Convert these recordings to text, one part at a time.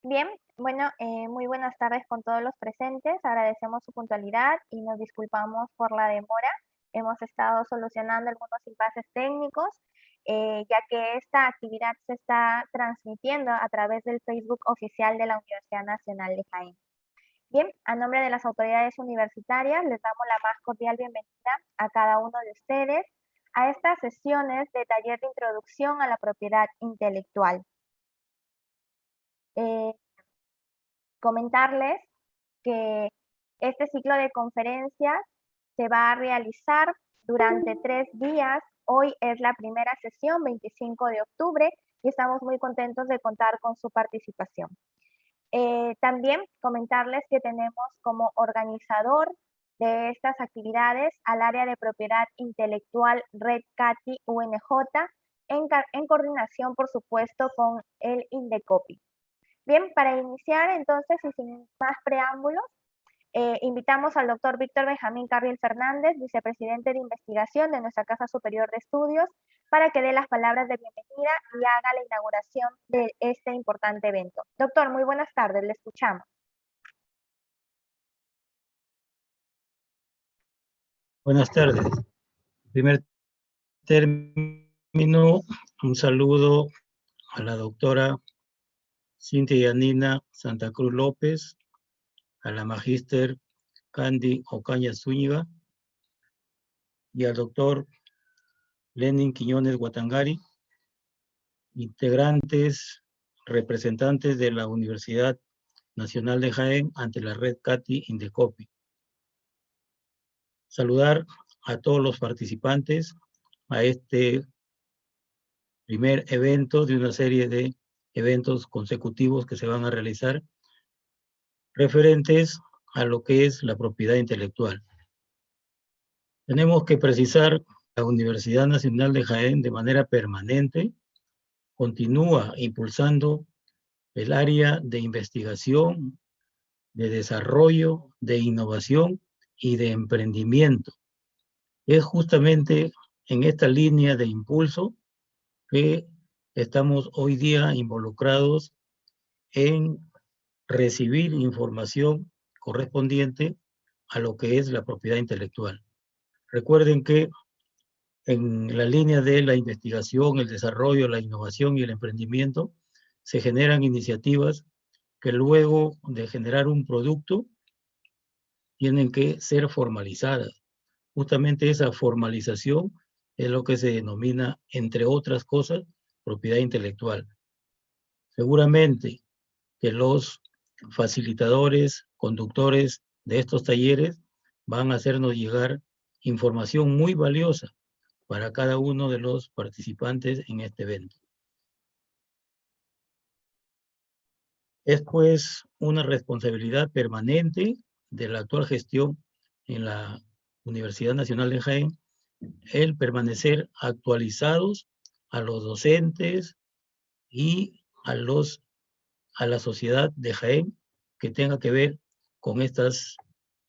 Bien, bueno, muy buenas tardes con todos los presentes. Agradecemos su puntualidad y nos disculpamos por la demora. Hemos estado solucionando algunos impases técnicos, ya que esta actividad se está transmitiendo a través del Facebook oficial de la Universidad Nacional de Jaén. Bien, a nombre de las autoridades universitarias, les damos la más cordial bienvenida a cada uno de ustedes a estas sesiones de taller de introducción a la propiedad intelectual. Comentarles que este ciclo de conferencias se va a realizar durante 3 días. Hoy es la primera sesión, 25 de octubre, y estamos muy contentos de contar con su participación. También comentarles que tenemos como organizador de estas actividades al área de propiedad intelectual Red CATI UNJ, en coordinación, por supuesto, con el INDECOPI. Bien, para iniciar entonces y sin más preámbulos, invitamos al doctor Víctor Benjamín Carriel Fernández, vicepresidente de investigación de nuestra Casa Superior de Estudios, para que dé las palabras de bienvenida y haga la inauguración de este importante evento. Doctor, muy buenas tardes, le escuchamos. Buenas tardes. En primer término, un saludo a la doctora Cintia Yanina Santa Cruz López, a la magíster Candy Ocaña Zúñiga y al doctor Lenin Quiñones Guatangari, integrantes, representantes de la Universidad Nacional de Jaén ante la Red CATI INDECOPI. Saludar a todos los participantes a este primer evento de una serie de eventos consecutivos que se van a realizar referentes a lo que es la propiedad intelectual. Tenemos que precisar que la Universidad Nacional de Jaén de manera permanente continúa impulsando el área de investigación, de desarrollo, de innovación y de emprendimiento. Es justamente en esta línea de impulso que estamos hoy día involucrados en recibir información correspondiente a lo que es la propiedad intelectual. Recuerden que en la línea de la investigación, el desarrollo, la innovación y el emprendimiento se generan iniciativas que luego de generar un producto tienen que ser formalizadas. Justamente esa formalización es lo que se denomina, entre otras cosas, propiedad intelectual. Seguramente que los facilitadores, conductores de estos talleres van a hacernos llegar información muy valiosa para cada uno de los participantes en este evento. Es pues una responsabilidad permanente de la actual gestión en la Universidad Nacional de Jaén el permanecer actualizados a los docentes y a la sociedad de Jaén que tenga que ver con estas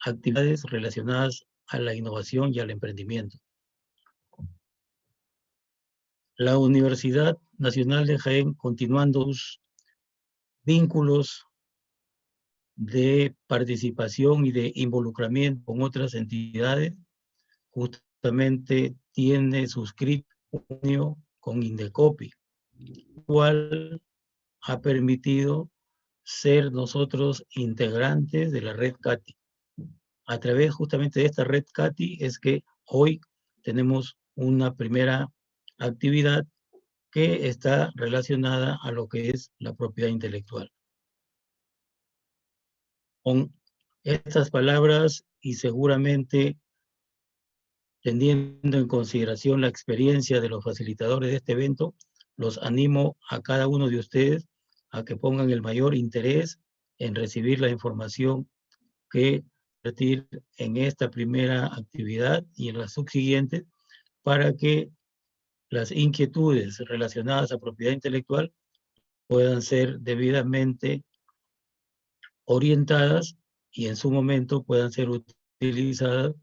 actividades relacionadas a la innovación y al emprendimiento. La Universidad Nacional de Jaén, continuando sus vínculos de participación y de involucramiento con otras entidades, justamente tiene suscrito un convenio con INDECOPI, el cual ha permitido ser nosotros integrantes de la red CATI. A través justamente de esta red CATI es que hoy tenemos una primera actividad que está relacionada a lo que es la propiedad intelectual. Con estas palabras y seguramente teniendo en consideración la experiencia de los facilitadores de este evento, los animo a cada uno de ustedes a que pongan el mayor interés en recibir la información que compartir en esta primera actividad y en las subsiguientes para que las inquietudes relacionadas a propiedad intelectual puedan ser debidamente orientadas y en su momento puedan ser utilizadas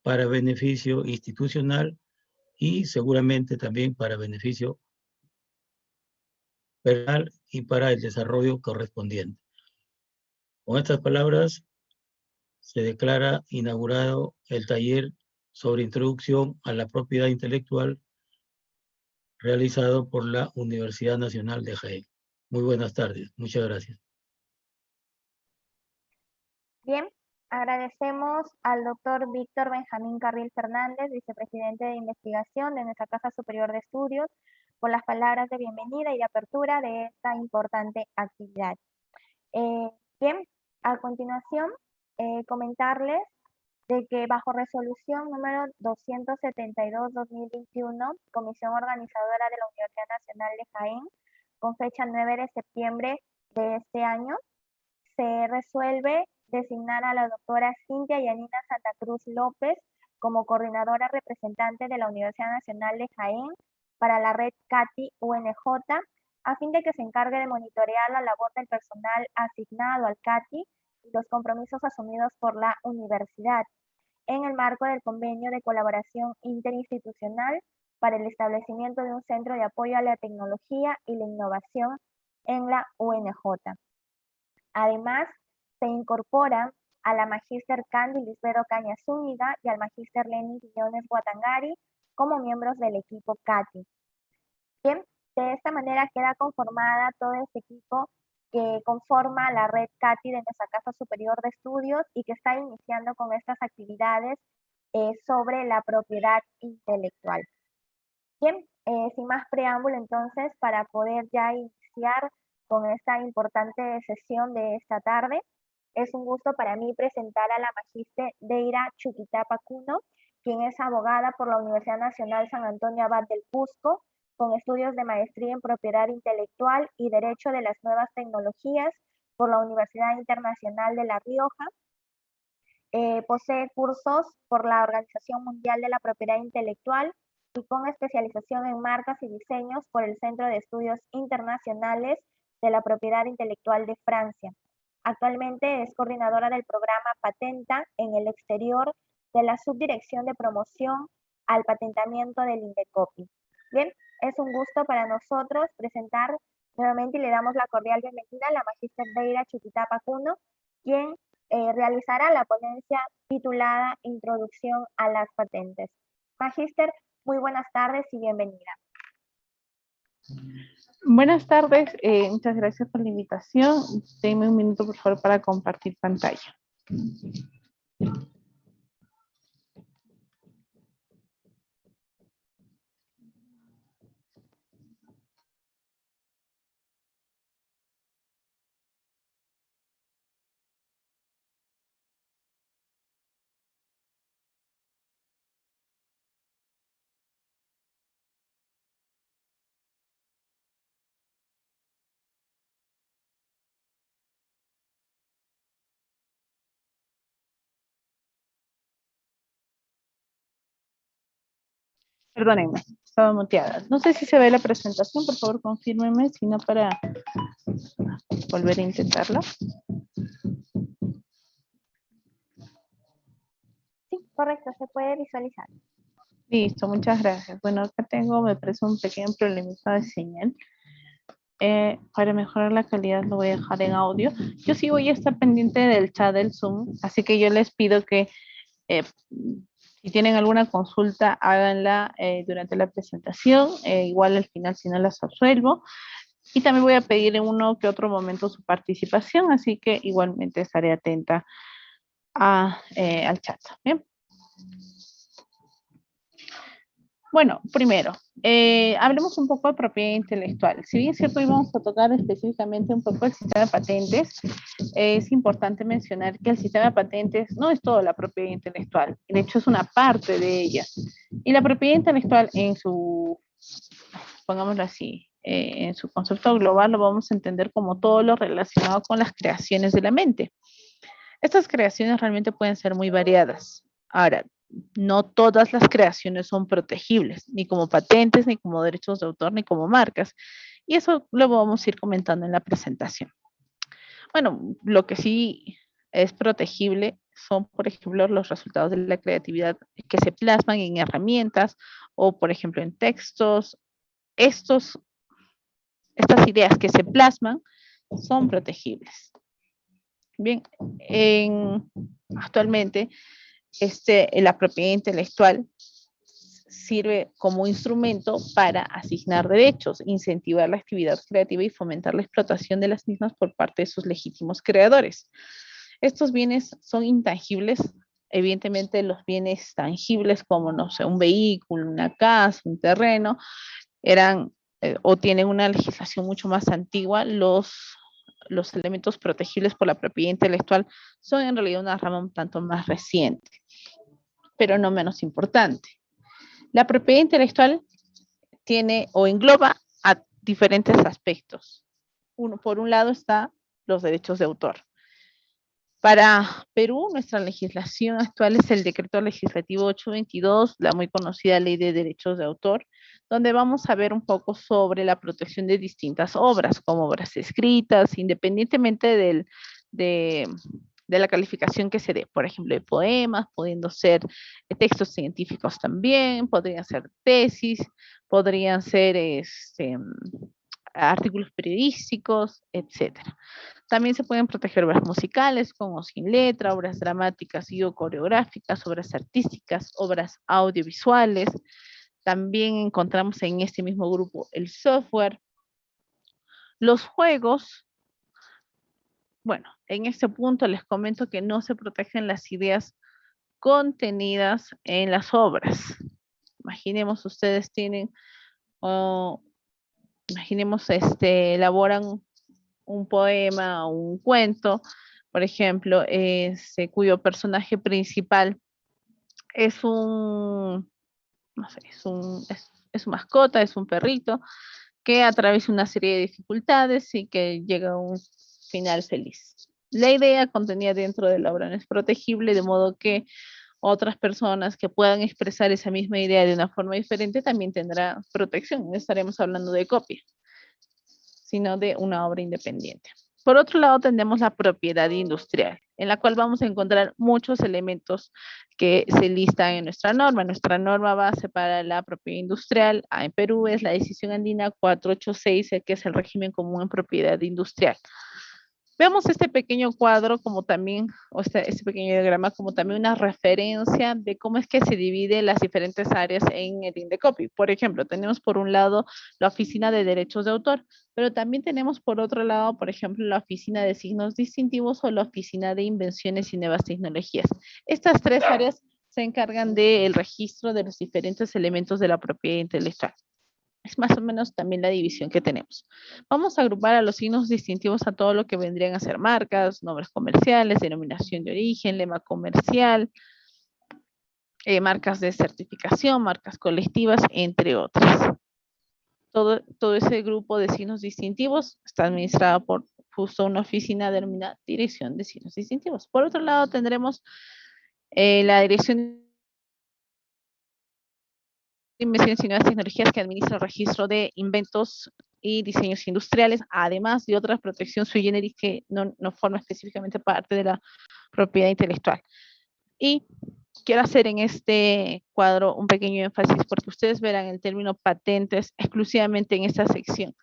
para beneficio institucional y seguramente también para beneficio personal y para el desarrollo correspondiente. Con estas palabras se declara inaugurado el taller sobre introducción a la propiedad intelectual realizado por la Universidad Nacional de Jaén. Muy buenas tardes. Muchas gracias. Bien, agradecemos al doctor Víctor Benjamín Carril Fernández, vicepresidente de investigación de nuestra Casa Superior de Estudios, por las palabras de bienvenida y de apertura de esta importante actividad. Bien, a continuación, comentarles de que bajo resolución número 272-2021, Comisión Organizadora de la Universidad Nacional de Jaén, con fecha 9 de septiembre de este año, se resuelve designar a la doctora Cintia Yanina Santa Cruz López como coordinadora representante de la Universidad Nacional de Jaén para la red CATI UNJ, a fin de que se encargue de monitorear la labor del personal asignado al CATI y los compromisos asumidos por la universidad en el marco del convenio de colaboración interinstitucional para el establecimiento de un centro de apoyo a la tecnología y la innovación en la UNJ. Además, se incorpora a la magíster Candy Lisbero Caña Zúñiga y al magíster Lenin Quiñones Guatangari como miembros del equipo CATI. Bien, de esta manera queda conformada todo este equipo que conforma la red CATI de nuestra Casa Superior de Estudios y que está iniciando con estas actividades sobre la propiedad intelectual. Bien, sin más preámbulo entonces, para poder ya iniciar con esta importante sesión de esta tarde, es un gusto para mí presentar a la magíster Deira Chuquitapa Cuno, quien es abogada por la Universidad Nacional San Antonio Abad del Cusco, con estudios de maestría en propiedad intelectual y derecho de las nuevas tecnologías por la Universidad Internacional de La Rioja. Posee cursos por la Organización Mundial de la Propiedad Intelectual y con especialización en marcas y diseños por el Centro de Estudios Internacionales de la Propiedad Intelectual de Francia. Actualmente es coordinadora del programa Patenta en el exterior de la Subdirección de Promoción al Patentamiento del Indecopi. Bien, es un gusto para nosotros presentar nuevamente y le damos la cordial bienvenida a la magíster Deira Chuquitapa Cuno, quien realizará la ponencia titulada Introducción a las patentes. Magíster, muy buenas tardes y bienvenida. Buenas tardes, muchas gracias por la invitación. Denme un minuto, por favor, para compartir pantalla. Perdónenme, estaba muteada. No sé si se ve la presentación, por favor confírmenme, si no para volver a intentarlo. Sí, correcto, se puede visualizar. Listo, muchas gracias. Bueno, acá tengo, me parece un pequeño problemita de señal. Para mejorar la calidad lo voy a dejar en audio. Yo sí voy a estar pendiente del chat del Zoom, así que yo les pido que si tienen alguna consulta, háganla durante la presentación. Igual al final, si no las absuelvo. Y también voy a pedir en uno que otro momento su participación, así que igualmente estaré atenta al chat. ¿Bien? Bueno, primero, hablemos un poco de propiedad intelectual. Si bien es cierto, hoy vamos a tocar específicamente un poco el sistema de patentes, es importante mencionar que el sistema de patentes no es toda la propiedad intelectual, de hecho es una parte de ella. Y la propiedad intelectual en su, pongámoslo así, en su concepto global lo vamos a entender como todo lo relacionado con las creaciones de la mente. Estas creaciones realmente pueden ser muy variadas. Ahora, no todas las creaciones son protegibles, ni como patentes, ni como derechos de autor, ni como marcas. Y eso lo vamos a ir comentando en la presentación. Bueno, lo que sí es protegible son, por ejemplo, los resultados de la creatividad que se plasman en herramientas o, por ejemplo, en textos. Estas ideas que se plasman son protegibles. Bien, actualmente la propiedad intelectual sirve como instrumento para asignar derechos, incentivar la actividad creativa y fomentar la explotación de las mismas por parte de sus legítimos creadores. Estos bienes son intangibles, evidentemente los bienes tangibles como, no sé, un vehículo, una casa, un terreno, eran o tienen una legislación mucho más antigua. Los elementos protegibles por la propiedad intelectual son en realidad una rama un tanto más reciente, pero no menos importante. La propiedad intelectual tiene o engloba a diferentes aspectos. Por un lado está los derechos de autor. Para Perú, nuestra legislación actual es el Decreto Legislativo 822, la muy conocida Ley de Derechos de Autor, donde vamos a ver un poco sobre la protección de distintas obras, como obras escritas, independientemente de la calificación que se dé. Por ejemplo, de poemas, pudiendo ser textos científicos también, podrían ser tesis, podrían ser artículos periodísticos, etcétera. También se pueden proteger obras musicales con o sin letra, obras dramáticas y o coreográficas, obras artísticas, obras audiovisuales. También encontramos en este mismo grupo el software. Los juegos, bueno, en este punto les comento que no se protegen las ideas contenidas en las obras. Imaginemos ustedes tienen, elaboran un poema o un cuento, por ejemplo, cuyo personaje principal es un, no sé, es su mascota, es un perrito, que atraviesa una serie de dificultades y que llega a un final feliz. La idea contenida dentro de la obra no es protegible, de modo que otras personas que puedan expresar esa misma idea de una forma diferente también tendrá protección. No estaremos hablando de copia, sino de una obra independiente. Por otro lado, tenemos la propiedad industrial, en la cual vamos a encontrar muchos elementos que se listan en nuestra norma. Nuestra norma base para la propiedad industrial en Perú es la Decisión Andina 486, que es el régimen común en propiedad industrial. Veamos este pequeño cuadro como también, o este pequeño diagrama como también una referencia de cómo es que se divide las diferentes áreas en el INDECOPI. Por ejemplo, tenemos por un lado la Oficina de Derechos de Autor, pero también tenemos por otro lado, por ejemplo, la Oficina de Signos Distintivos o la Oficina de Invenciones y Nuevas Tecnologías. Estas tres áreas se encargan del registro de los diferentes elementos de la propiedad intelectual. Es más o menos también la división que tenemos. Vamos a agrupar a los signos distintivos a todo lo que vendrían a ser marcas, nombres comerciales, denominación de origen, lema comercial, marcas de certificación, marcas colectivas, entre otras. Todo ese grupo de signos distintivos está administrado por justo una oficina denominada Dirección de Signos Distintivos. Por otro lado, tendremos la Dirección Invenciones y Nuevas Tecnologías, que administra el registro de inventos y diseños industriales, además de otra protección sui generis que no forma específicamente parte de la propiedad intelectual. Y quiero hacer en este cuadro un pequeño énfasis porque ustedes verán el término patentes exclusivamente en esta sección.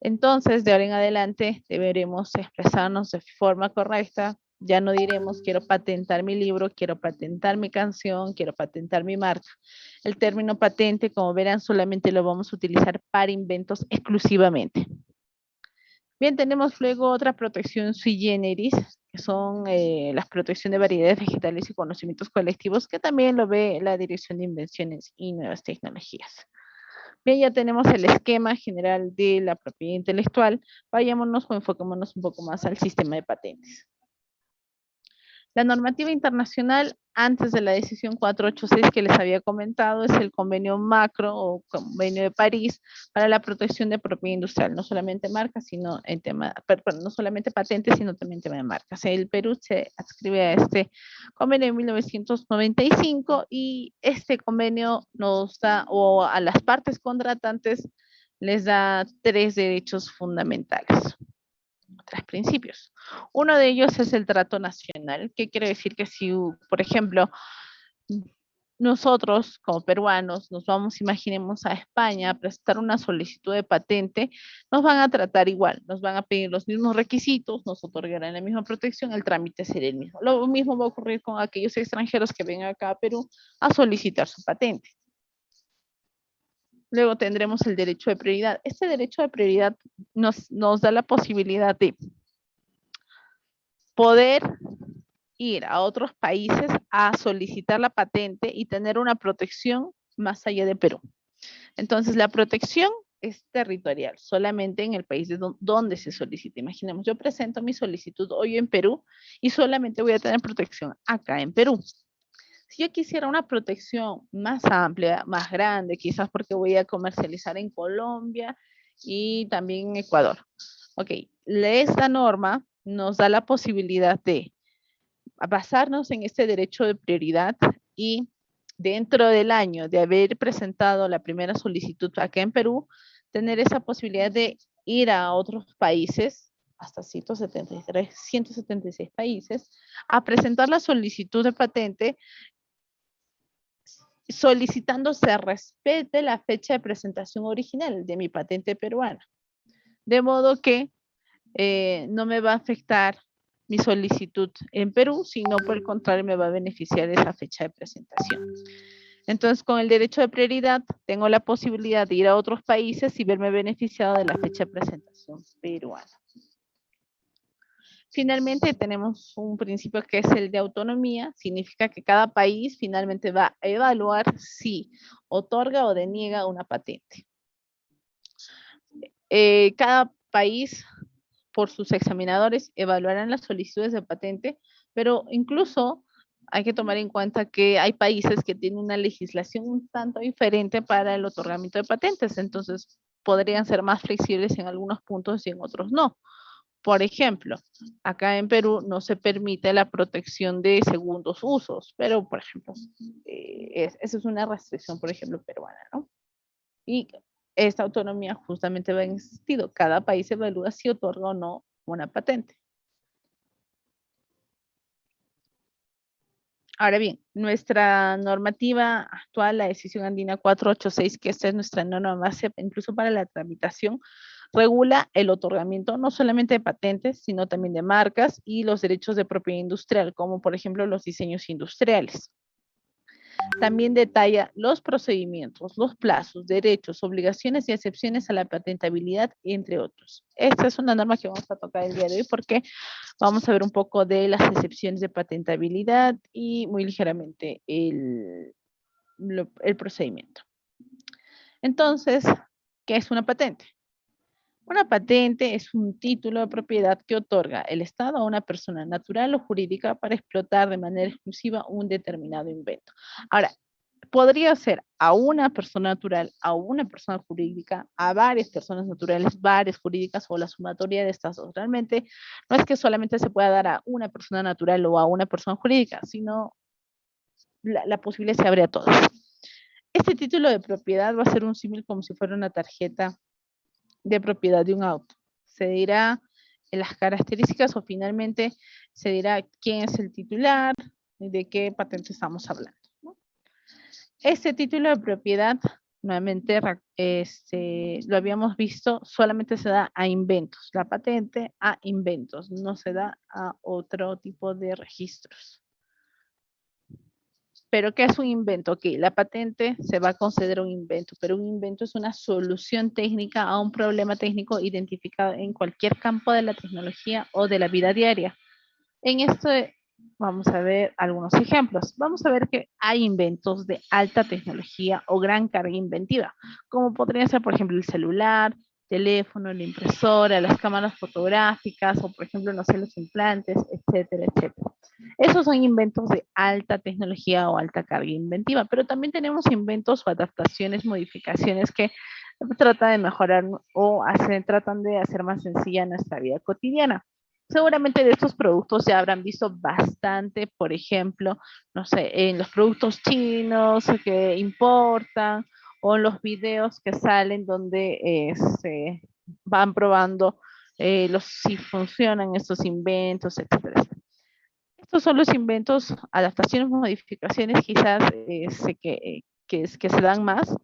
Entonces, de ahora en adelante, deberemos expresarnos de forma correcta, Ya no diremos quiero patentar mi libro, quiero patentar mi canción, quiero patentar mi marca. El término patente, como verán, solamente lo vamos a utilizar para inventos exclusivamente. Bien, tenemos luego otra protección sui generis, que son las protecciones de variedades vegetales y conocimientos colectivos, que también lo ve la Dirección de Invenciones y Nuevas Tecnologías. Bien, ya tenemos el esquema general de la propiedad intelectual. Vayámonos o enfoquémonos un poco más al sistema de patentes. La normativa internacional, antes de la decisión 486 que les había comentado, es el convenio macro o convenio de París para la protección de propiedad industrial, no solamente marcas, sino en tema, perdón, no solamente patentes, sino también tema de marcas. El Perú se adscribe a este convenio en 1995 y este convenio nos da, o a las partes contratantes, les da 3 derechos fundamentales. 3 principios. Uno de ellos es el trato nacional, que quiere decir que si, por ejemplo, nosotros como peruanos nos vamos, imaginemos, a España a presentar una solicitud de patente, nos van a tratar igual, nos van a pedir los mismos requisitos, nos otorgarán la misma protección, el trámite será el mismo. Lo mismo va a ocurrir con aquellos extranjeros que vengan acá a Perú a solicitar su patente. Luego tendremos el derecho de prioridad. Este derecho de prioridad nos da la posibilidad de poder ir a otros países a solicitar la patente y tener una protección más allá de Perú. Entonces, la protección es territorial, solamente en el país de donde se solicita. Imaginemos, yo presento mi solicitud hoy en Perú y solamente voy a tener protección acá en Perú. Si yo quisiera una protección más amplia, más grande, quizás porque voy a comercializar en Colombia y también en Ecuador. Ok, esta norma nos da la posibilidad de basarnos en este derecho de prioridad y dentro del año de haber presentado la primera solicitud acá en Perú, tener esa posibilidad de ir a otros países, hasta 176 países, a presentar la solicitud de patente solicitando se respete la fecha de presentación original de mi patente peruana. De modo que no me va a afectar mi solicitud en Perú, sino por el contrario me va a beneficiar esa fecha de presentación. Entonces, con el derecho de prioridad, tengo la posibilidad de ir a otros países y verme beneficiado de la fecha de presentación peruana. Finalmente, tenemos un principio que es el de autonomía. Significa que cada país finalmente va a evaluar si otorga o deniega una patente. Cada país, por sus examinadores, evaluarán las solicitudes de patente, pero incluso hay que tomar en cuenta que hay países que tienen una legislación un tanto diferente para el otorgamiento de patentes, entonces podrían ser más flexibles en algunos puntos y en otros no. Por ejemplo, acá en Perú no se permite la protección de segundos usos, pero, por ejemplo, esa es una restricción, por ejemplo, peruana, ¿no? Y esta autonomía justamente va en ese sentido. Cada país evalúa si otorga o no una patente. Ahora bien, nuestra normativa actual, la decisión andina 486, que esta es nuestra norma base incluso para la tramitación, regula el otorgamiento no solamente de patentes, sino también de marcas y los derechos de propiedad industrial, como por ejemplo los diseños industriales. También detalla los procedimientos, los plazos, derechos, obligaciones y excepciones a la patentabilidad, entre otros. Esta es una norma que vamos a tocar el día de hoy porque vamos a ver un poco de las excepciones de patentabilidad y muy ligeramente el procedimiento. Entonces, ¿qué es una patente? Una patente es un título de propiedad que otorga el Estado a una persona natural o jurídica para explotar de manera exclusiva un determinado invento. Ahora, podría ser a una persona natural, a una persona jurídica, a varias personas naturales, varias jurídicas o la sumatoria de estas dos. Realmente no es que solamente se pueda dar a una persona natural o a una persona jurídica, sino la posibilidad se abre a todos. Este título de propiedad va a ser un símil como si fuera una tarjeta de propiedad de un auto. Se dirá las características o finalmente se dirá quién es el titular y de qué patente estamos hablando, ¿no? Este título de propiedad nuevamente, lo habíamos visto, solamente se da a inventos. La patente a inventos, no se da a otro tipo de registros. ¿Pero qué es un invento? Ok, la patente se va a conceder un invento, pero un invento es una solución técnica a un problema técnico identificado en cualquier campo de la tecnología o de la vida diaria. En esto vamos a ver algunos ejemplos. Vamos a ver que hay inventos de alta tecnología o gran carga inventiva, como podría ser, por ejemplo, el celular, teléfono, la impresora, las cámaras fotográficas o, por ejemplo, no sé, los implantes, etcétera, etcétera. Esos son inventos de alta tecnología o alta carga inventiva, pero también tenemos inventos o adaptaciones, modificaciones que tratan de mejorar o tratan de hacer más sencilla nuestra vida cotidiana. Seguramente de estos productos ya habrán visto bastante, por ejemplo, no sé, en los productos chinos que importan o en los videos que salen donde se van probando si funcionan estos inventos, etcétera. Estos son los inventos, adaptaciones, modificaciones, quizás que se dan más.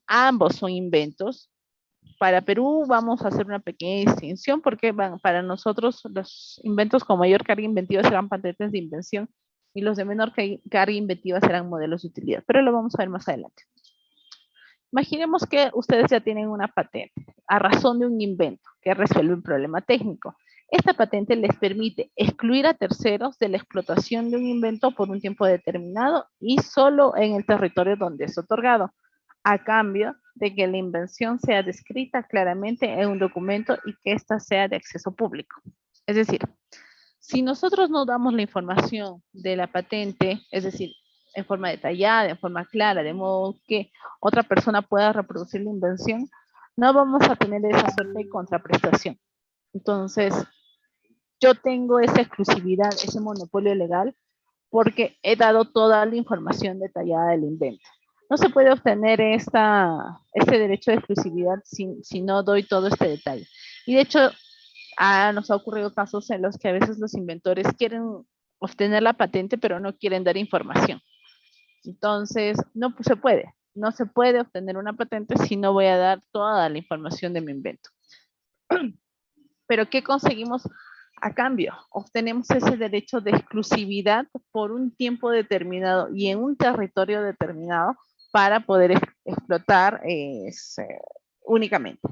Ambos son inventos. Para Perú vamos a hacer una pequeña distinción porque para nosotros los inventos con mayor carga inventiva serán patentes de invención y los de menor carga inventiva serán modelos de utilidad, pero lo vamos a ver más adelante. Imaginemos que ustedes ya tienen una patente a razón de un invento que resuelve un problema técnico. Esta patente les permite excluir a terceros de la explotación de un invento por un tiempo determinado y solo en el territorio donde es otorgado, a cambio de que la invención sea descrita claramente en un documento y que ésta sea de acceso público. Es decir, si nosotros no damos la información de la patente, es decir, en forma detallada, en forma clara, de modo que otra persona pueda reproducir la invención, no vamos a tener esa suerte de contraprestación. Entonces, yo tengo esa exclusividad, ese monopolio legal, porque he dado toda la información detallada del invento. No se puede obtener este derecho de exclusividad si no doy todo este detalle. Y de hecho, nos ha ocurrido casos en los que a veces los inventores quieren obtener la patente, pero no quieren dar información. Entonces, no se puede obtener una patente si no voy a dar toda la información de mi invento. Pero ¿qué conseguimos a cambio? Obtenemos ese derecho de exclusividad por un tiempo determinado y en un territorio determinado para poder explotar únicamente.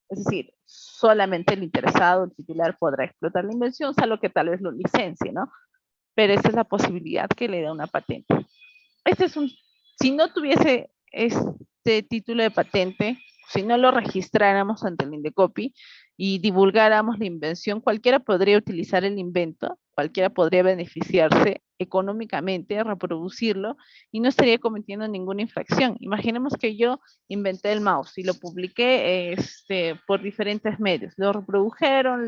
Es decir, solamente el interesado, el titular, podrá explotar la invención, salvo que tal vez lo licencie, ¿no? Pero esa es la posibilidad que le da una patente. Si no tuviese este título de patente, si no lo registráramos ante el Indecopi y divulgáramos la invención, cualquiera podría utilizar el invento, cualquiera podría beneficiarse económicamente, reproducirlo y no estaría cometiendo ninguna infracción. Imaginemos que yo inventé el mouse y lo publiqué por diferentes medios. Lo reprodujeron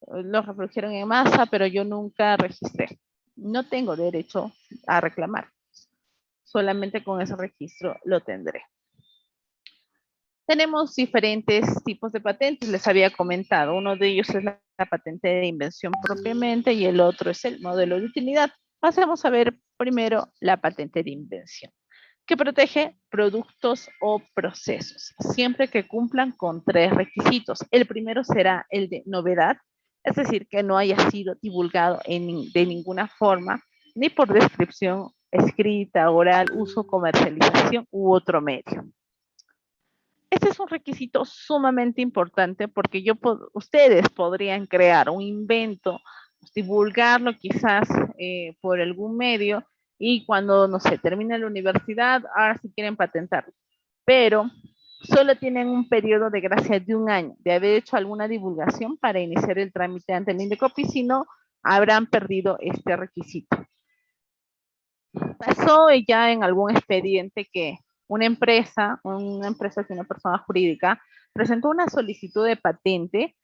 en masa, pero yo nunca registré. No tengo derecho a reclamar. Solamente con ese registro lo tendré. Tenemos diferentes tipos de patentes, les había comentado. Uno de ellos es la patente de invención propiamente y el otro es el modelo de utilidad. Pasemos a ver primero la patente de invención, que protege productos o procesos, siempre que cumplan con 3 requisitos. El primero será el de novedad, es decir, que no haya sido divulgado de ninguna forma, ni por descripción escrita, oral, uso, comercialización u otro medio. Este es un requisito sumamente importante porque ustedes podrían crear un invento, divulgarlo quizás por algún medio y cuando, no sé, termine la universidad, ahora sí quieren patentarlo. Pero solo tienen un periodo de gracia de 1 año de haber hecho alguna divulgación para iniciar el trámite ante el Indecopi, si no, habrán perdido este requisito. Pasó ya en algún expediente que una empresa que una persona jurídica presentó una solicitud de patente,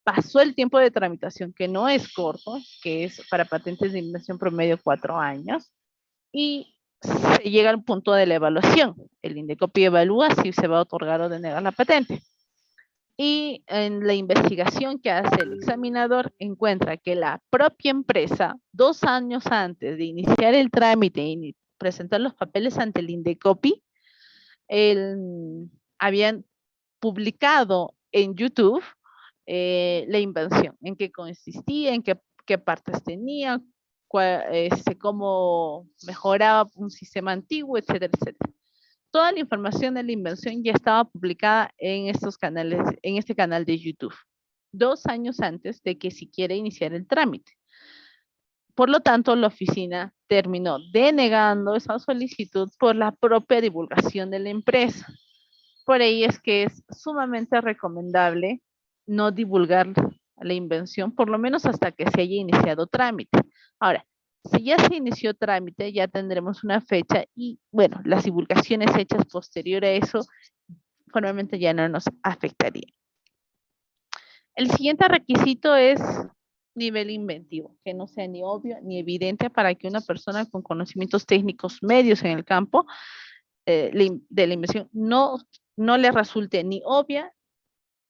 pasó el tiempo de tramitación, que no es corto, que es para patentes de invención promedio 4 años, y se llega al punto de la evaluación. El Indecopi evalúa si se va a otorgar o denegar la patente. Y en la investigación que hace el examinador encuentra que la propia empresa, 2 años antes de iniciar el trámite y presentar los papeles ante el Indecopi, habían publicado en YouTube la invención, en qué consistía, en qué partes tenía, cómo mejoraba un sistema antiguo, etcétera, etcétera. Toda la información de la invención ya estaba publicada en estos canales, en este canal de YouTube, 2 años antes de que siquiera iniciara el trámite. Por lo tanto, la oficina terminó denegando esa solicitud por la propia divulgación de la empresa. Por ello es que es sumamente recomendable no divulgar la invención, por lo menos hasta que se haya iniciado trámite. Ahora, si ya se inició trámite, ya tendremos una fecha y, bueno, las divulgaciones hechas posterior a eso, formalmente ya no nos afectaría. El siguiente requisito es nivel inventivo, que no sea ni obvio ni evidente para que una persona con conocimientos técnicos medios en el campo de la invención no le resulte ni obvia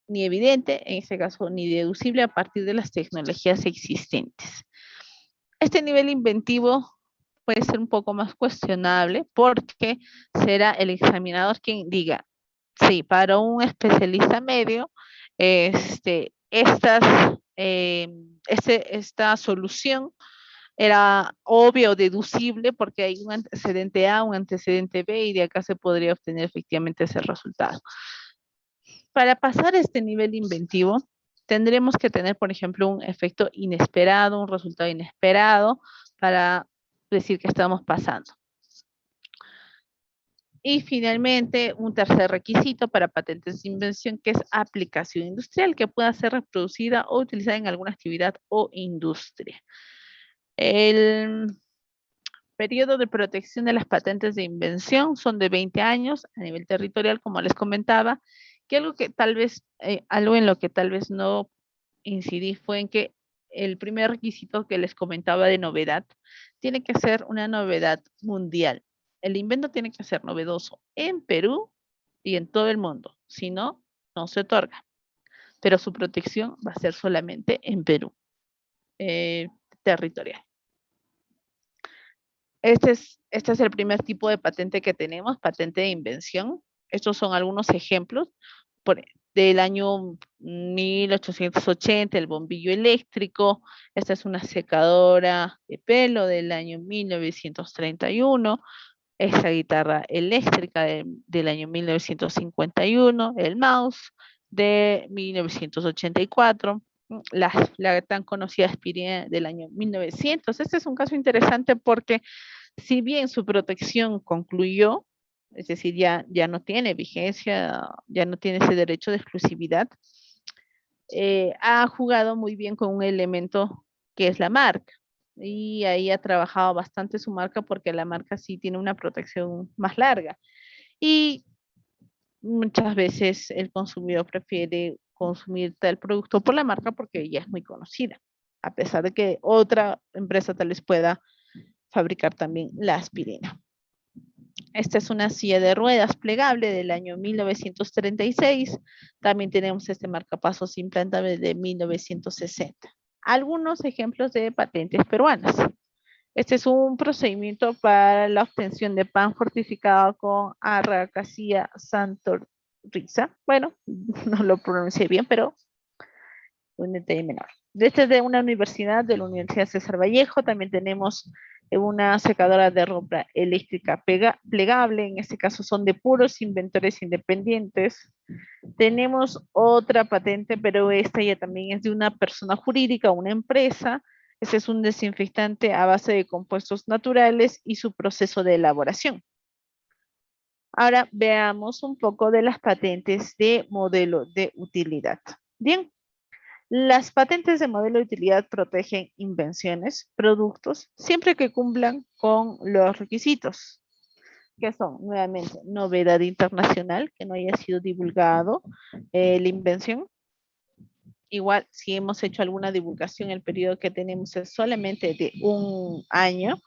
ni evidente, en este caso ni deducible a partir de las tecnologías existentes. Este nivel inventivo puede ser un poco más cuestionable porque será el examinador quien diga, sí, para un especialista medio, esta solución era obvia o deducible porque hay un antecedente A, un antecedente B y de acá se podría obtener efectivamente ese resultado. Para pasar este nivel inventivo, tendremos que tener, por ejemplo, un efecto inesperado, un resultado inesperado para decir que estamos pasando. Y finalmente, un tercer requisito para patentes de invención, que es aplicación industrial, que pueda ser reproducida o utilizada en alguna actividad o industria. El periodo de protección de las patentes de invención son de 20 años a nivel territorial, como les comentaba, que algo en lo que tal vez no incidí fue en que el primer requisito que les comentaba de novedad tiene que ser una novedad mundial. El invento tiene que ser novedoso en Perú y en todo el mundo, si no, no se otorga. Pero su protección va a ser solamente en Perú, territorial. Este es el primer tipo de patente que tenemos, patente de invención. Estos son algunos ejemplos del año 1880, el bombillo eléctrico. Esta es una secadora de pelo del año 1931. Esta guitarra eléctrica del año 1951. El mouse de 1984. La tan conocida aspirina del año 1900. Este es un caso interesante porque si bien su protección concluyó, es decir, ya no tiene vigencia, ya no tiene ese derecho de exclusividad, ha jugado muy bien con un elemento que es la marca. Y ahí ha trabajado bastante su marca porque la marca sí tiene una protección más larga. Y muchas veces el consumidor prefiere consumir tal producto por la marca porque ya es muy conocida, a pesar de que otra empresa tal vez pueda fabricar también la aspirina. Esta es una silla de ruedas plegable del año 1936. También tenemos este marcapasos implantable de 1960. Algunos ejemplos de patentes peruanas. Este es un procedimiento para la obtención de pan fortificado con Arracasía Santorriza. Bueno, no lo pronuncié bien, pero un detalle menor. Este es de una universidad, de la Universidad César Vallejo. También tenemos una secadora de ropa eléctrica plegable. En este caso son de puros inventores independientes. Tenemos otra patente, pero esta ya también es de una persona jurídica, una empresa. Este es un desinfectante a base de compuestos naturales y su proceso de elaboración. Ahora veamos un poco de las patentes de modelo de utilidad. Bien, las patentes de modelo de utilidad protegen invenciones, productos, siempre que cumplan con los requisitos, que son, nuevamente, novedad internacional, que no haya sido divulgado la invención. Igual, si hemos hecho alguna divulgación, el periodo que tenemos es solamente de 1 año.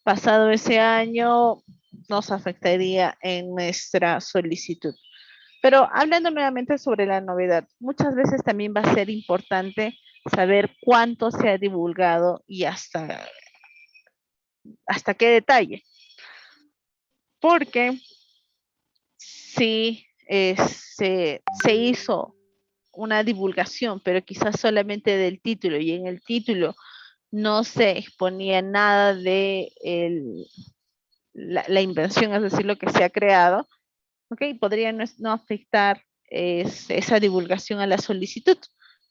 Pasado ese año, nos afectaría en nuestra solicitud. Pero hablando nuevamente sobre la novedad, muchas veces también va a ser importante saber cuánto se ha divulgado y hasta qué detalle. Porque sí se hizo una divulgación, pero quizás solamente del título, y en el título no se exponía nada de la invención, es decir, lo que se ha creado, ¿ok? Podría no afectar esa divulgación a la solicitud,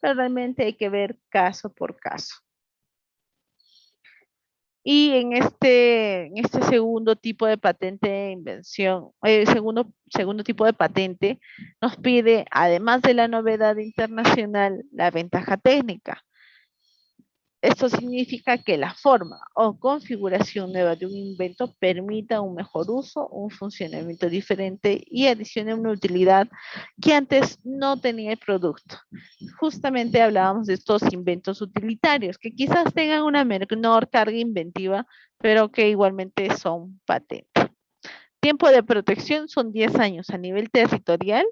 pero realmente hay que ver caso por caso. Y en este segundo tipo de patente de invención, segundo tipo de patente, nos pide, además de la novedad internacional, la ventaja técnica. Esto significa que la forma o configuración nueva de un invento permita un mejor uso, un funcionamiento diferente y adicione una utilidad que antes no tenía el producto. Justamente hablábamos de estos inventos utilitarios, que quizás tengan una menor carga inventiva, pero que igualmente son patentes. Tiempo de protección son 10 años a nivel territorial.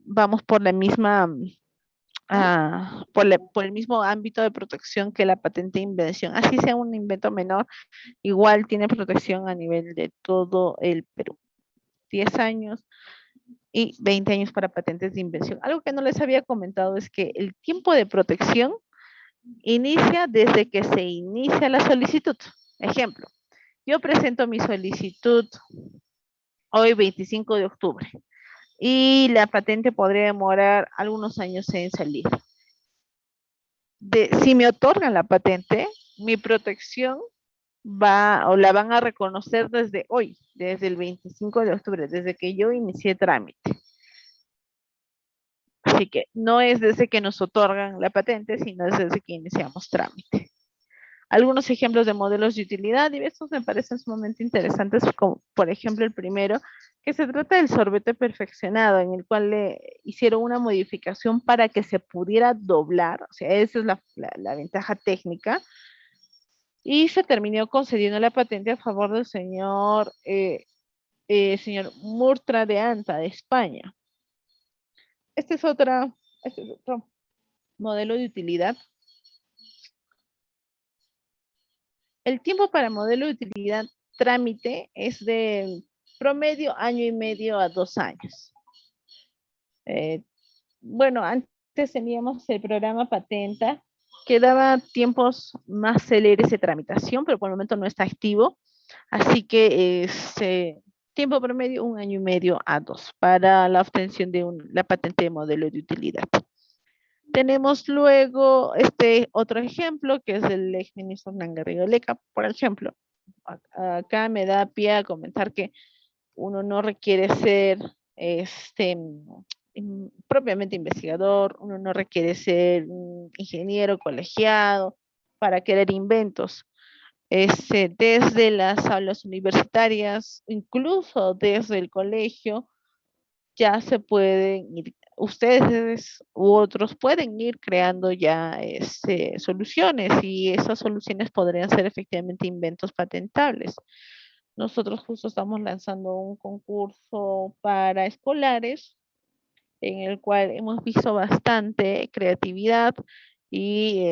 Vamos por la misma por el mismo ámbito de protección que la patente de invención. Así sea un invento menor, igual tiene protección a nivel de todo el Perú. 10 años y 20 años para patentes de invención. Algo que no les había comentado es que el tiempo de protección inicia desde que se inicia la solicitud. Ejemplo, yo presento mi solicitud hoy 25 de octubre y la patente podría demorar algunos años en salir. Si me otorgan la patente, mi protección la van a reconocer desde hoy, desde el 25 de octubre, desde que yo inicié trámite. Así que no es desde que nos otorgan la patente, sino desde que iniciamos trámite. Algunos ejemplos de modelos de utilidad y estos me parecen sumamente interesantes, como por ejemplo el primero, que se trata del sorbete perfeccionado, en el cual le hicieron una modificación para que se pudiera doblar, o sea, esa es la ventaja técnica, y se terminó concediendo la patente a favor del señor Murtra de Anta, de España. Este es otro modelo de utilidad. El tiempo para modelo de utilidad trámite es de promedio año y medio a 2 años. Bueno, antes teníamos el programa Patenta, que daba tiempos más céleres de tramitación, pero por el momento no está activo. Así que tiempo promedio 1 año y medio a 2 para la obtención de la patente de modelo de utilidad. Tenemos luego otro ejemplo, que es el exministro Hernán Garrido Leca, por ejemplo. Acá me da pie a comentar que uno no requiere ser propiamente investigador, uno no requiere ser un ingeniero colegiado para querer inventos. Desde las aulas universitarias, incluso desde el colegio, ya se pueden ir, ustedes u otros pueden ir creando ya soluciones, y esas soluciones podrían ser efectivamente inventos patentables. Nosotros justo estamos lanzando un concurso para escolares en el cual hemos visto bastante creatividad, y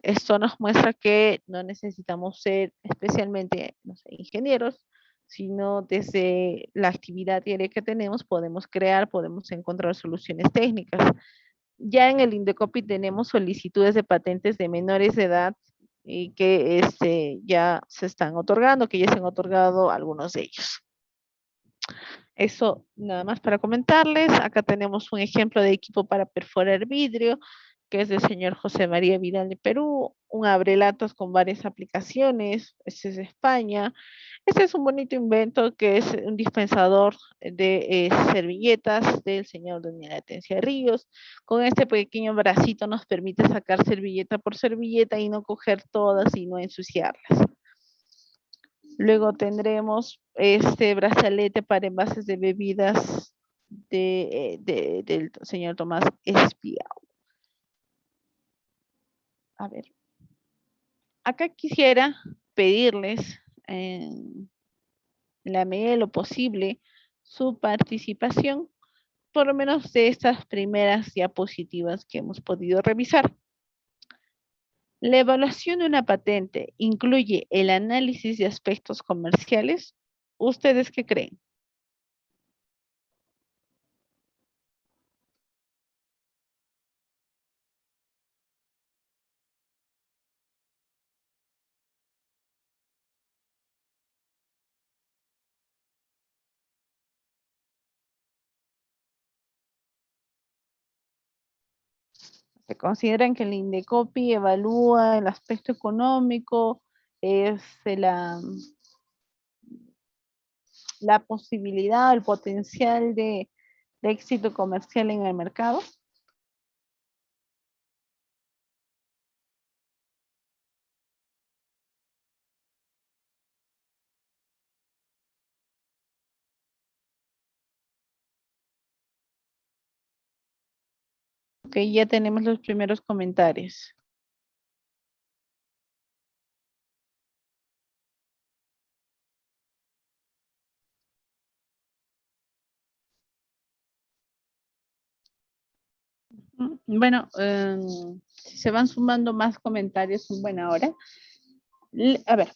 esto nos muestra que no necesitamos ser especialmente, no sé, ingenieros, sino desde la actividad diaria que tenemos podemos crear, podemos encontrar soluciones técnicas. Ya en el Indecopi tenemos solicitudes de patentes de menores de edad y que ya se están otorgando, que ya se han otorgado algunos de ellos. Eso nada más para comentarles. Acá tenemos un ejemplo de equipo para perforar vidrio, que es del señor José María Vidal de Perú, un abrelatas con varias aplicaciones, este es de España. Este es un bonito invento que es un dispensador de servilletas del señor Daniel Atencia Ríos. Con este pequeño bracito nos permite sacar servilleta por servilleta y no coger todas y no ensuciarlas. Luego tendremos este brazalete para envases de bebidas del señor Tomás Espiau. A ver. Acá quisiera pedirles, en la medida de lo posible, su participación, por lo menos de estas primeras diapositivas que hemos podido revisar. La evaluación de una patente incluye el análisis de aspectos comerciales. ¿Ustedes qué creen? se consideran que el Indecopi evalúa el aspecto económico, es la posibilidad, el potencial de éxito comercial en el mercado. Ok, ya tenemos los primeros comentarios. Bueno, si se van sumando más comentarios en buena hora. A ver,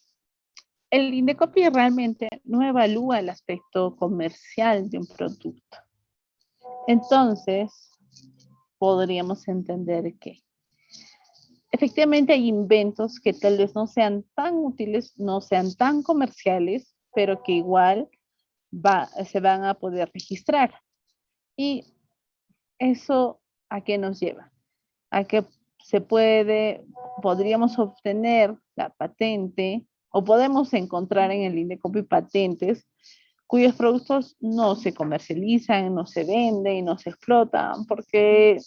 el Indecopi realmente no evalúa el aspecto comercial de un producto. Entonces, podríamos entender que efectivamente hay inventos que tal vez no sean tan útiles, no sean tan comerciales, pero que igual se van a poder registrar. Y eso, ¿a qué nos lleva? A que podríamos obtener la patente o podemos encontrar en el Indecopi patentes cuyos productos no se comercializan, no se venden y no se explotan porque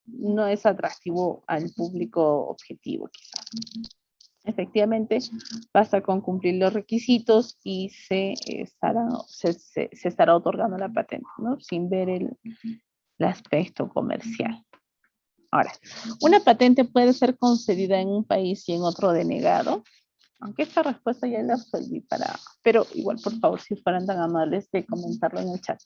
no es atractivo al público objetivo, quizás. Efectivamente, basta con cumplir los requisitos y se estará otorgando la patente, ¿no? Sin ver el aspecto comercial. Ahora, una patente puede ser concedida en un país y en otro denegado, aunque esta respuesta ya la resolví pero igual, por favor, si fueran tan amables de comentarlo en el chat.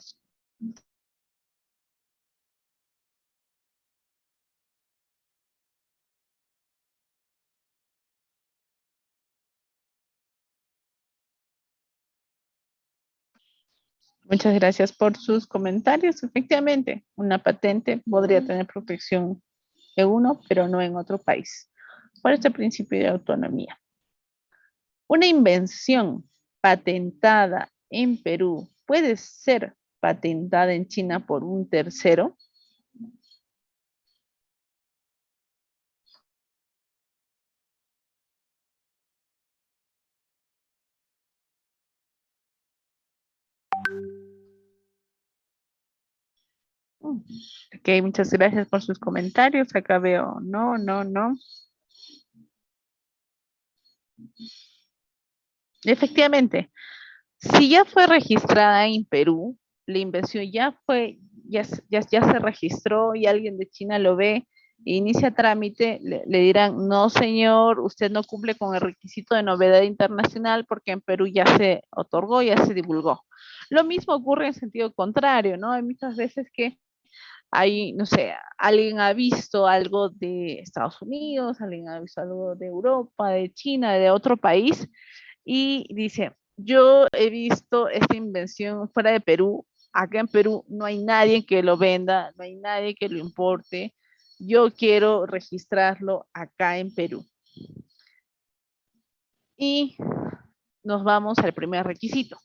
Muchas gracias por sus comentarios. Efectivamente, una patente podría tener protección en uno, pero no en otro país, por este principio de autonomía. Una invención patentada en Perú puede ser patentada en China por un tercero. Ok, muchas gracias por sus comentarios. Acá veo no, no, no. Efectivamente, si ya fue registrada en Perú, la invención ya se registró y alguien de China lo ve e inicia trámite, le dirán, no señor, usted no cumple con el requisito de novedad internacional porque en Perú ya se otorgó, ya se divulgó. Lo mismo ocurre en sentido contrario, ¿no? Hay muchas veces que hay, no sé, alguien ha visto algo de Estados Unidos, alguien ha visto algo de Europa, de China, de otro país, y dice, yo he visto esta invención fuera de Perú, acá en Perú no hay nadie que lo venda, no hay nadie que lo importe, yo quiero registrarlo acá en Perú. Y nos vamos al primer requisito.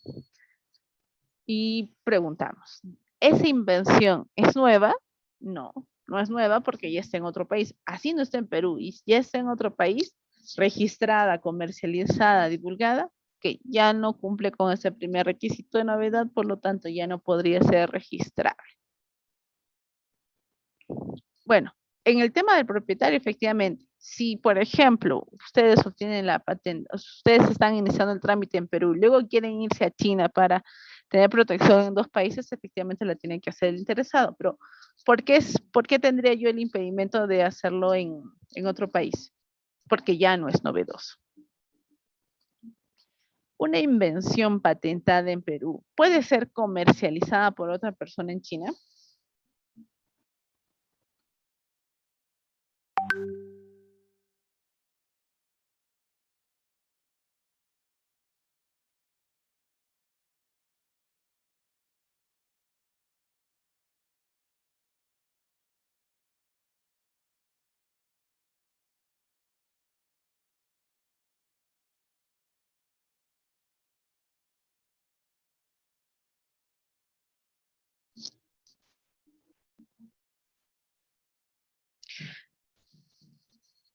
Y preguntamos, ¿esa invención es nueva? No, no es nueva porque ya está en otro país. Así no está en Perú y ya está en otro país, registrada, comercializada, divulgada, que ya no cumple con ese primer requisito de novedad, por lo tanto ya no podría ser registrada. Bueno, en el tema del propietario, efectivamente, si por ejemplo ustedes obtienen la patente, ustedes están iniciando el trámite en Perú, luego quieren irse a China para tener protección en dos países, efectivamente la tiene que hacer el interesado, pero ¿por qué tendría yo el impedimento de hacerlo en otro país? Porque ya no es novedoso. Una invención patentada en Perú puede ser comercializada por otra persona en China.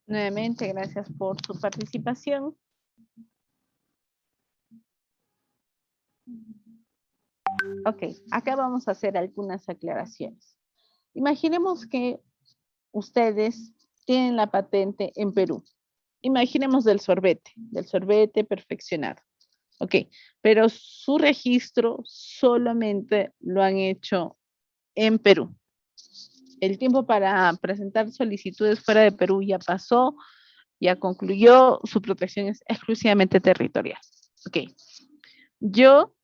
Nuevamente, gracias por su participación. Ok, acá vamos a hacer algunas aclaraciones. Imaginemos que ustedes tienen la patente en Perú. Imaginemos del sorbete perfeccionado. Ok, pero su registro solamente lo han hecho en Perú. El tiempo para presentar solicitudes fuera de Perú ya pasó, ya concluyó, su protección es exclusivamente territorial. Ok, yo,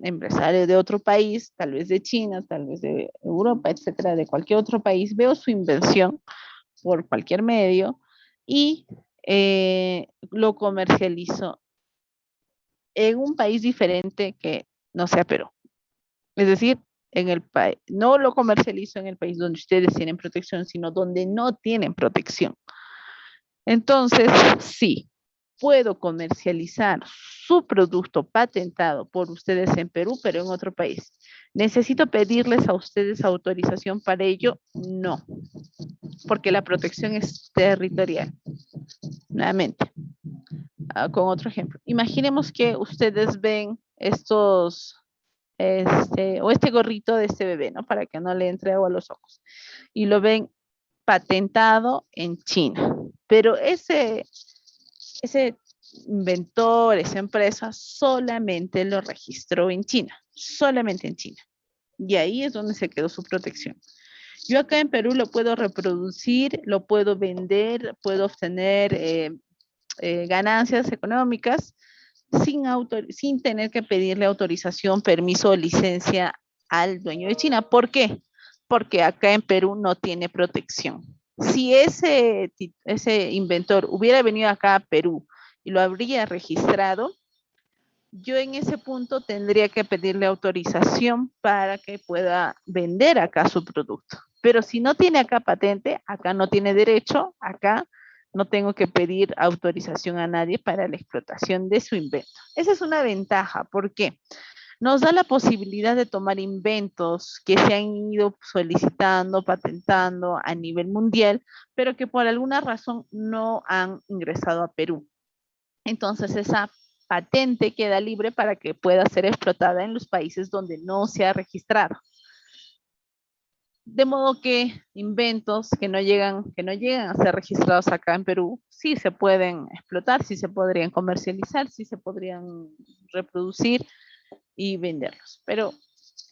empresario de otro país, tal vez de China, tal vez de Europa, etcétera, de cualquier otro país, veo su invención por cualquier medio y lo comercializo en un país diferente que no sea Perú. Es decir, en el país, no lo comercializo en el país donde ustedes tienen protección, sino donde no tienen protección. Entonces, sí, puedo comercializar su producto patentado por ustedes en Perú, pero en otro país. ¿Necesito pedirles a ustedes autorización para ello? No, porque la protección es territorial. Nuevamente, con otro ejemplo. Imaginemos que ustedes ven estos, o este gorrito de este bebé, ¿no? Para que no le entre agua a los ojos. Y lo ven patentado en China. Pero ese inventor, esa empresa, solamente lo registró en China. Solamente en China. Y ahí es donde se quedó su protección. Yo acá en Perú lo puedo reproducir, lo puedo vender, puedo obtener ganancias económicas sin tener que pedirle autorización, permiso o licencia al dueño de China. ¿Por qué? Porque acá en Perú no tiene protección. Si ese inventor hubiera venido acá a Perú y lo habría registrado, yo en ese punto tendría que pedirle autorización para que pueda vender acá su producto. Pero si no tiene acá patente, acá no tiene derecho, acá no tengo que pedir autorización a nadie para la explotación de su invento. Esa es una ventaja. ¿Por qué? Nos da la posibilidad de tomar inventos que se han ido solicitando, patentando a nivel mundial, pero que por alguna razón no han ingresado a Perú. Entonces esa patente queda libre para que pueda ser explotada en los países donde no se ha registrado. De modo que inventos que no llegan a ser registrados acá en Perú, sí se pueden explotar, sí se podrían comercializar, sí se podrían reproducir y venderlos. Pero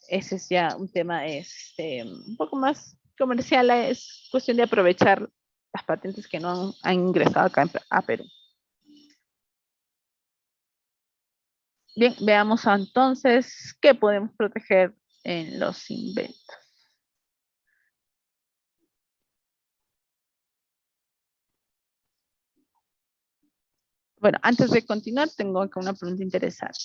ese es ya un tema un poco más comercial, es cuestión de aprovechar las patentes que no han ingresado acá a Perú. Bien, veamos entonces qué podemos proteger en los inventos. Bueno, antes de continuar, tengo acá una pregunta interesante.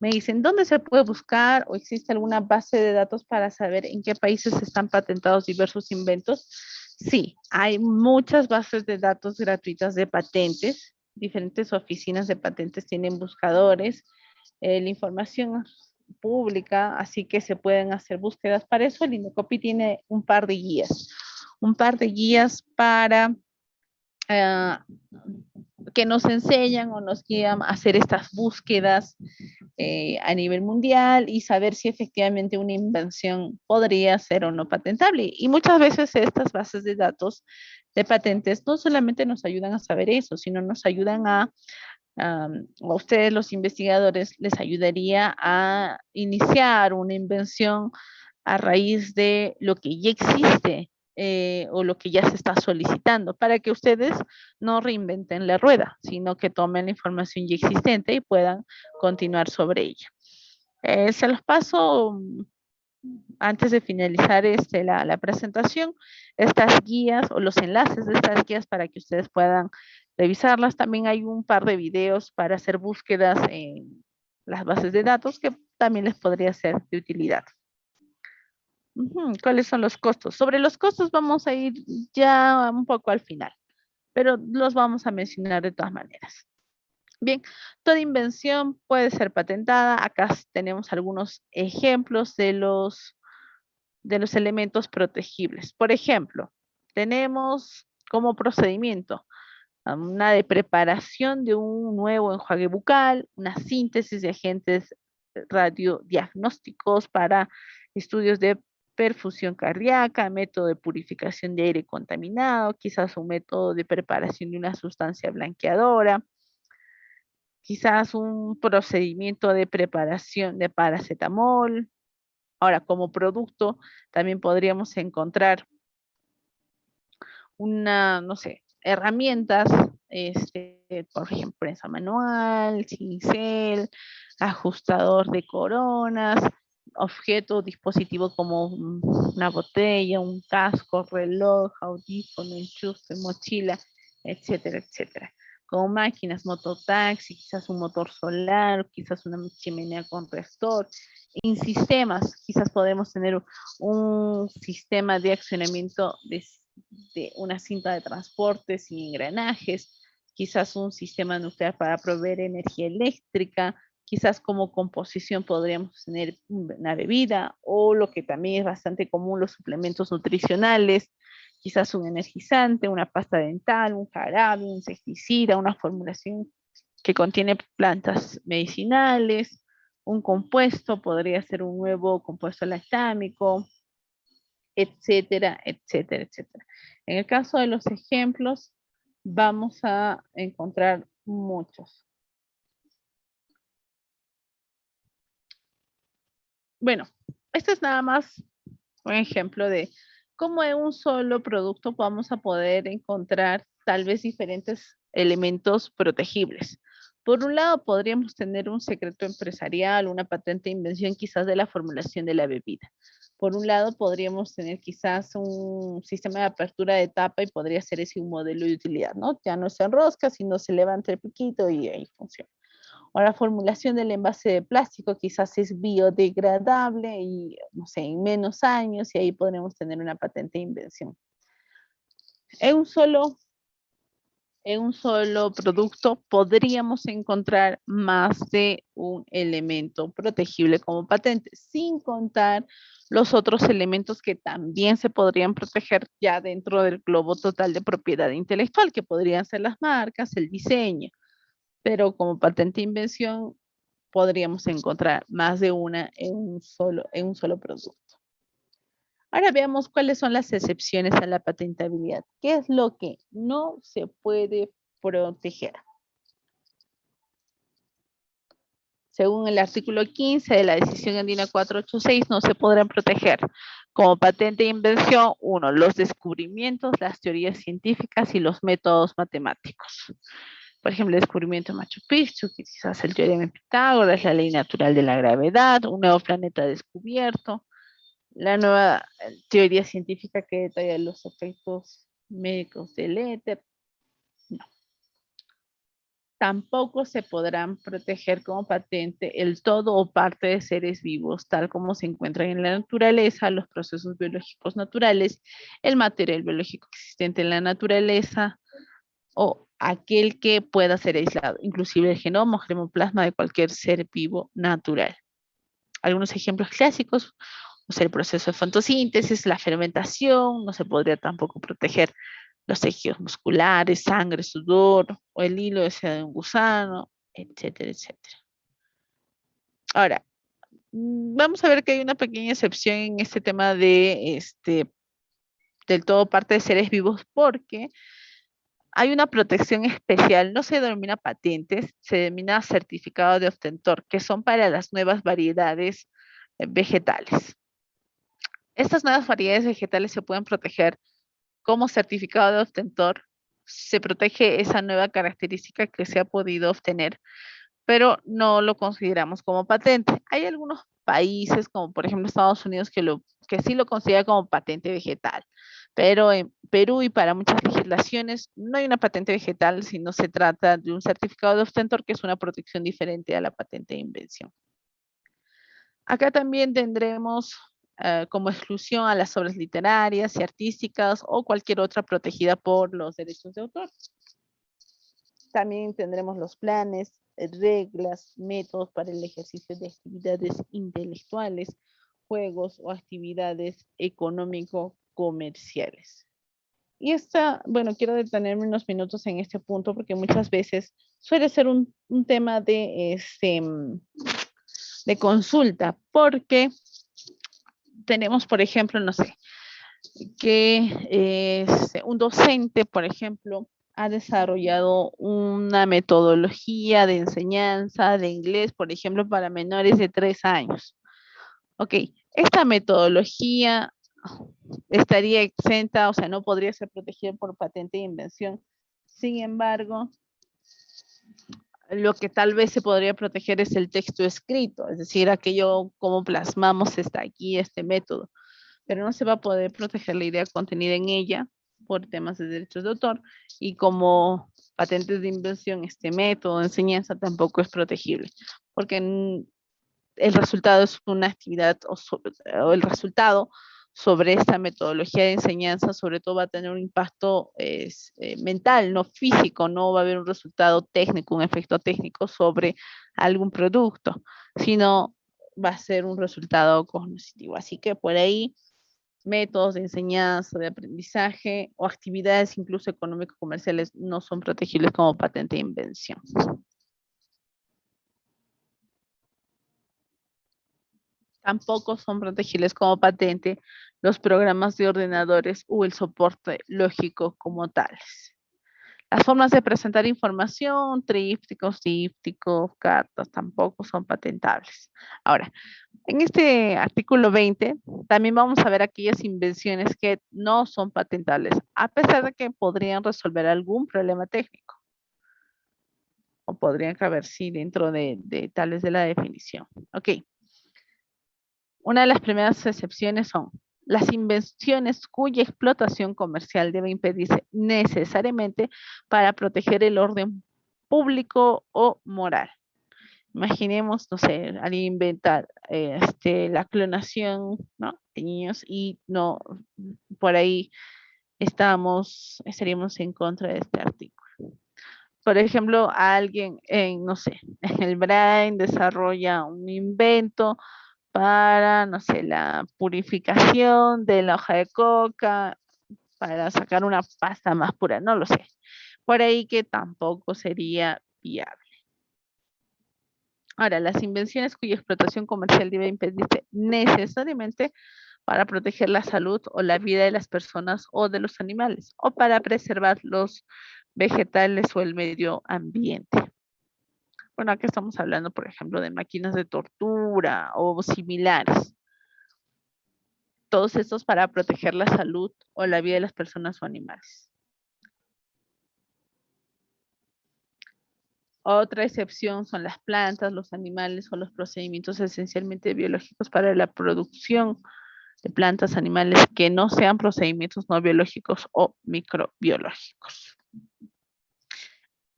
Me dicen, ¿dónde se puede buscar o existe alguna base de datos para saber en qué países están patentados diversos inventos? Sí, hay muchas bases de datos gratuitas de patentes. Diferentes oficinas de patentes tienen buscadores. La información pública, así que se pueden hacer búsquedas. Para eso el Indecopi tiene un par de guías. Un par de guías para que nos enseñan o nos guían a hacer estas búsquedas a nivel mundial y saber si efectivamente una invención podría ser o no patentable. Y muchas veces estas bases de datos de patentes no solamente nos ayudan a saber eso, sino nos ayudan a ustedes los investigadores les ayudaría a iniciar una invención a raíz de lo que ya existe o lo que ya se está solicitando, para que ustedes no reinventen la rueda, sino que tomen la información ya existente y puedan continuar sobre ella. Se los paso antes de finalizar la presentación, estas guías o los enlaces de estas guías para que ustedes puedan revisarlas. También hay un par de videos para hacer búsquedas en las bases de datos que también les podría ser de utilidad. ¿Cuáles son los costos? Sobre los costos vamos a ir ya un poco al final, pero los vamos a mencionar de todas maneras. Bien, toda invención puede ser patentada. Acá tenemos algunos ejemplos de los elementos protegibles. Por ejemplo, tenemos como procedimiento, una de preparación de un nuevo enjuague bucal, una síntesis de agentes radiodiagnósticos para estudios de perfusión cardíaca, método de purificación de aire contaminado, quizás un método de preparación de una sustancia blanqueadora, quizás un procedimiento de preparación de paracetamol. Ahora, como producto, también podríamos encontrar no sé, herramientas, por ejemplo, prensa manual, cincel, ajustador de coronas, objetos, dispositivos como una botella, un casco, reloj, audífono, enchufe, mochila, etcétera, etcétera. Como máquinas, mototaxi, quizás un motor solar, quizás una chimenea con reactor. En sistemas, quizás podemos tener un sistema de accionamiento de una cinta de transporte sin engranajes, quizás un sistema nuclear para proveer energía eléctrica, quizás como composición podríamos tener una bebida o lo que también es bastante común, los suplementos nutricionales, quizás un energizante, una pasta dental, un jarabe, un insecticida, una formulación que contiene plantas medicinales, un compuesto, podría ser un nuevo compuesto lactámico, etcétera, etcétera, etcétera. En el caso de los ejemplos, vamos a encontrar muchos. Bueno, este es nada más un ejemplo de cómo en un solo producto vamos a poder encontrar tal vez diferentes elementos protegibles. Por un lado, podríamos tener un secreto empresarial, una patente de invención quizás de la formulación de la bebida. Por un lado, podríamos tener quizás un sistema de apertura de tapa y podría ser ese un modelo de utilidad, ¿no? Ya no se enrosca, sino se levanta el piquito y ahí funciona. O la formulación del envase de plástico quizás es biodegradable y, no sé, en menos años y ahí podremos tener una patente de invención. En un solo producto podríamos encontrar más de un elemento protegible como patente, sin contar los otros elementos que también se podrían proteger ya dentro del globo total de propiedad intelectual, que podrían ser las marcas, el diseño, pero como patente de invención podríamos encontrar más de una en un solo producto. Ahora veamos cuáles son las excepciones a la patentabilidad. ¿Qué es lo que no se puede proteger? Según el artículo 15 de la decisión andina 486, no se podrán proteger como patente de invención, uno, los descubrimientos, las teorías científicas y los métodos matemáticos. Por ejemplo, el descubrimiento de Machu Picchu, quizás el teorema de Pitágoras, la ley natural de la gravedad, un nuevo planeta descubierto, la nueva teoría científica que detalla los efectos médicos del éter. No. Tampoco se podrán proteger como patente el todo o parte de seres vivos, tal como se encuentran en la naturaleza, los procesos biológicos naturales, el material biológico existente en la naturaleza o aquel que pueda ser aislado, inclusive el genoma o germoplasma de cualquier ser vivo natural. Algunos ejemplos clásicos, o sea, el proceso de fotosíntesis, la fermentación, no se podría tampoco proteger los tejidos musculares, sangre, sudor, o el hilo de seda de un gusano, etcétera, etcétera. Ahora, vamos a ver que hay una pequeña excepción en este tema de del todo parte de seres vivos, porque hay una protección especial, no se denomina patentes, se denomina certificado de obtentor, que son para las nuevas variedades vegetales. Estas nuevas variedades vegetales se pueden proteger como certificado de obtentor. Se protege esa nueva característica que se ha podido obtener, pero no lo consideramos como patente. Hay algunos países, como por ejemplo Estados Unidos, que sí lo considera como patente vegetal, pero en Perú y para muchas legislaciones no hay una patente vegetal, sino se trata de un certificado de obtentor, que es una protección diferente a la patente de invención. Acá también tendremos como exclusión a las obras literarias y artísticas o cualquier otra protegida por los derechos de autor. También tendremos los planes, reglas, métodos para el ejercicio de actividades intelectuales, juegos o actividades económico-comerciales. Y bueno, quiero detenerme unos minutos en este punto porque muchas veces suele ser un tema de consulta, porque tenemos, por ejemplo, no sé, que un docente, por ejemplo, ha desarrollado una metodología de enseñanza de inglés, por ejemplo, para menores de 3 años. Ok, esta metodología estaría exenta, o sea, no podría ser protegida por patente de invención. Sin embargo, lo que tal vez se podría proteger es el texto escrito, es decir, aquello como plasmamos está aquí, este método, pero no se va a poder proteger la idea contenida en ella por temas de derechos de autor, y como patentes de invención, este método de enseñanza tampoco es protegible, porque el resultado es una actividad o el resultado sobre esta metodología de enseñanza, sobre todo va a tener un impacto mental, no físico, no va a haber un resultado técnico, un efecto técnico sobre algún producto, sino va a ser un resultado cognitivo. Así que por ahí, métodos de enseñanza, de aprendizaje o actividades incluso económico-comerciales no son protegibles como patente de invención. Tampoco son protegibles como patente los programas de ordenadores o el soporte lógico como tales. Las formas de presentar información, trípticos, dípticos, cartas, tampoco son patentables. Ahora, en este artículo 20, también vamos a ver aquellas invenciones que no son patentables, a pesar de que podrían resolver algún problema técnico. O podrían caber, sí, dentro de tal vez de la definición. Ok. Una de las primeras excepciones son las invenciones cuya explotación comercial debe impedirse necesariamente para proteger el orden público o moral. Imaginemos, no sé, alguien inventa la clonación, ¿no?, de niños y no, por ahí estaríamos en contra de este artículo. Por ejemplo, alguien no sé, en el Brain desarrolla un invento para, no sé, la purificación de la hoja de coca, para sacar una pasta más pura, no lo sé. Por ahí que tampoco sería viable. Ahora, las invenciones cuya explotación comercial debe impedirse necesariamente para proteger la salud o la vida de las personas o de los animales, o para preservar los vegetales o el medio ambiente. Bueno, aquí estamos hablando, por ejemplo, de máquinas de tortura o similares. Todos estos para proteger la salud o la vida de las personas o animales. Otra excepción son las plantas, los animales o los procedimientos esencialmente biológicos para la producción de plantas, animales que no sean procedimientos no biológicos o microbiológicos.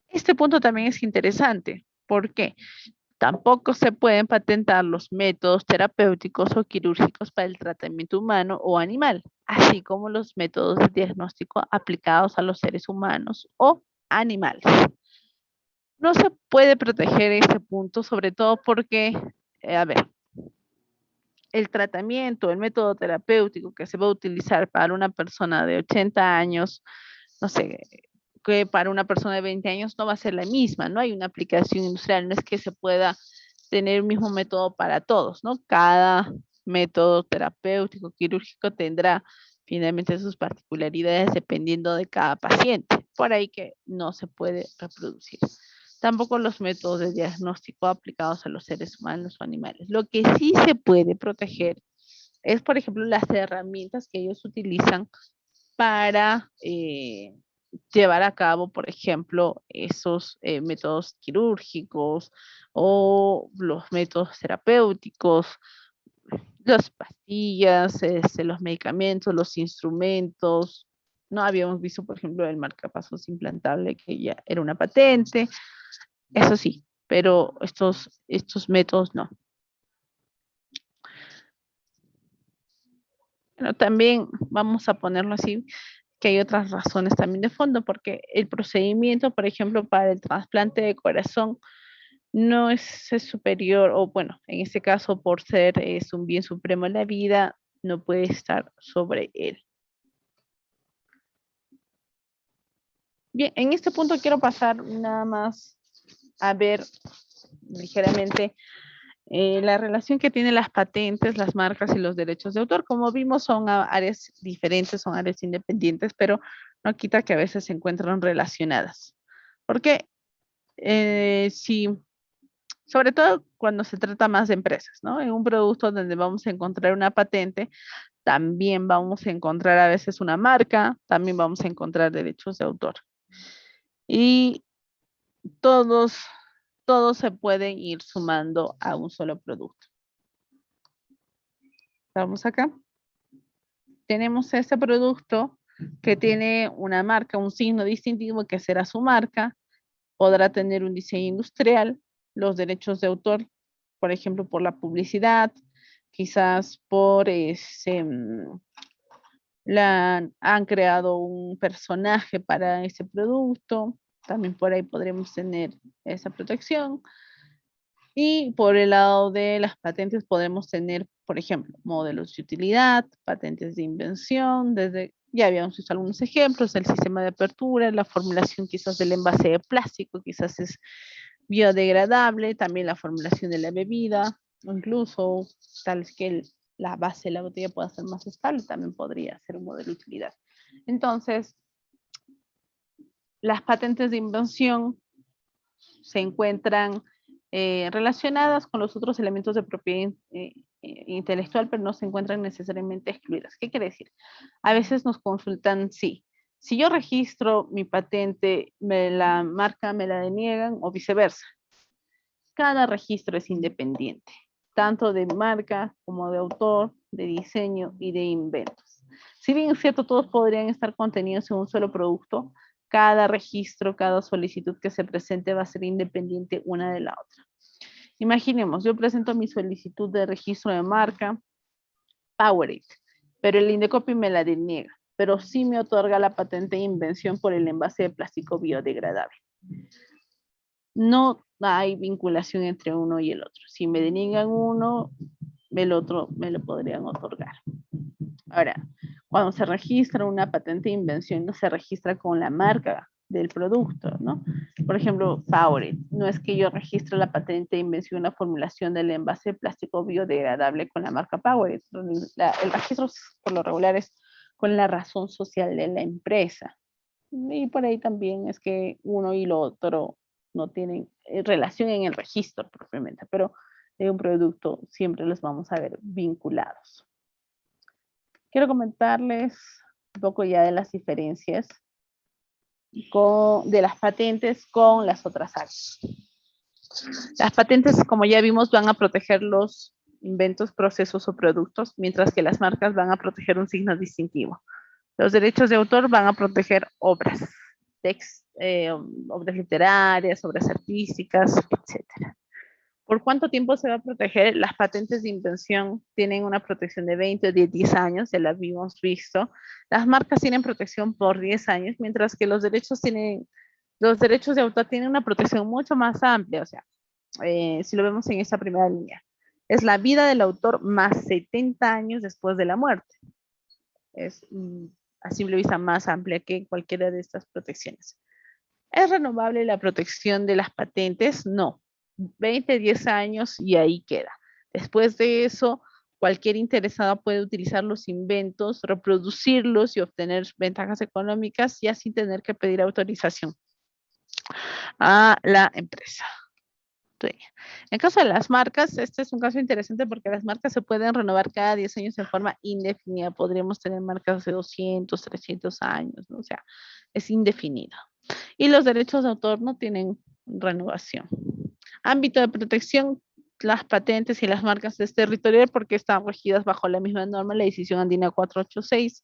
Este punto también es interesante. ¿Por qué? Tampoco se pueden patentar los métodos terapéuticos o quirúrgicos para el tratamiento humano o animal, así como los métodos de diagnóstico aplicados a los seres humanos o animales. No se puede proteger este punto, sobre todo porque, el tratamiento, el método terapéutico que se va a utilizar para una persona de 80 años, no sé, que para una persona de 20 años no va a ser la misma, no hay una aplicación industrial, no es que se pueda tener el mismo método para todos, ¿no? Cada método terapéutico, quirúrgico tendrá finalmente sus particularidades dependiendo de cada paciente, por ahí que no se puede reproducir. Tampoco los métodos de diagnóstico aplicados a los seres humanos o animales. Lo que sí se puede proteger es, por ejemplo, las herramientas que ellos utilizan para llevar a cabo, por ejemplo, esos métodos quirúrgicos o los métodos terapéuticos, las pastillas, los medicamentos, los instrumentos. No habíamos visto, por ejemplo, el marcapasos implantable, que ya era una patente. Eso sí, pero estos métodos no. Bueno, también vamos a ponerlo así, que hay otras razones también de fondo, porque el procedimiento, por ejemplo, para el trasplante de corazón no es superior, o bueno, en este caso, por ser es un bien supremo en la vida, no puede estar sobre él. Bien, en este punto quiero pasar nada más a ver ligeramente la relación que tienen las patentes, las marcas y los derechos de autor. Como vimos, son áreas diferentes, son áreas independientes, pero no quita que a veces se encuentran relacionadas. Porque si, sobre todo cuando se trata más de empresas, ¿no? En un producto donde vamos a encontrar una patente, también vamos a encontrar a veces una marca, también vamos a encontrar derechos de autor. Y todos se pueden ir sumando a un solo producto. Vamos acá. Tenemos este producto que tiene una marca, un signo distintivo que será su marca, podrá tener un diseño industrial, los derechos de autor, por ejemplo, por la publicidad, quizás por han creado un personaje para ese producto, también por ahí podremos tener esa protección. Y por el lado de las patentes podemos tener, por ejemplo, modelos de utilidad, patentes de invención, ya habíamos visto algunos ejemplos, el sistema de apertura, la formulación quizás del envase de plástico, quizás es biodegradable, también la formulación de la bebida, o incluso tal es que la base de la botella pueda ser más estable, también podría ser un modelo de utilidad. Entonces, las patentes de invención se encuentran relacionadas con los otros elementos de propiedad intelectual, pero no se encuentran necesariamente excluidas. ¿Qué quiere decir? A veces nos consultan, sí, si yo registro mi patente, la marca me la deniegan o viceversa. Cada registro es independiente, tanto de marca como de autor, de diseño y de inventos. Si bien es cierto, todos podrían estar contenidos en un solo producto, cada registro, cada solicitud que se presente va a ser independiente una de la otra. Imaginemos, yo presento mi solicitud de registro de marca Powerade, pero el Indecopi me la deniega, pero sí me otorga la patente de invención por el envase de plástico biodegradable. No hay vinculación entre uno y el otro. Si me deniegan uno, el otro me lo podrían otorgar. Ahora, cuando se registra una patente de invención, no se registra con la marca del producto, ¿no? Por ejemplo, Powerade. No es que yo registre la patente de invención, una formulación del envase de plástico biodegradable con la marca Powerade. El registro, por lo regular, es con la razón social de la empresa. Y por ahí también es que uno y lo otro no tienen relación en el registro propiamente, pero de un producto siempre los vamos a ver vinculados. Quiero comentarles un poco ya de las diferencias de las patentes con las otras áreas. Las patentes, como ya vimos, van a proteger los inventos, procesos o productos, mientras que las marcas van a proteger un signo distintivo. Los derechos de autor van a proteger obras, obras literarias, obras artísticas, etc. ¿Por cuánto tiempo se va a proteger? Las patentes de invención tienen una protección de 20 o 10 años, ya la habíamos visto. Las marcas tienen protección por 10 años, mientras que los derechos de autor tienen una protección mucho más amplia, o sea, si lo vemos en esa primera línea. Es la vida del autor más 70 años después de la muerte. Es a simple vista más amplia que cualquiera de estas protecciones. ¿Es renovable la protección de las patentes? No. 20, 10 años y ahí queda. Después de eso, cualquier interesado puede utilizar los inventos, reproducirlos y obtener ventajas económicas ya sin tener que pedir autorización a la empresa. En caso de las marcas, este es un caso interesante porque las marcas se pueden renovar cada 10 años en forma indefinida. Podríamos tener marcas de 200, 300 años, ¿no? O sea, es indefinido. Y los derechos de autor no tienen renovación. Ámbito de protección, las patentes y las marcas es territorial porque están regidas bajo la misma norma, la decisión andina 486,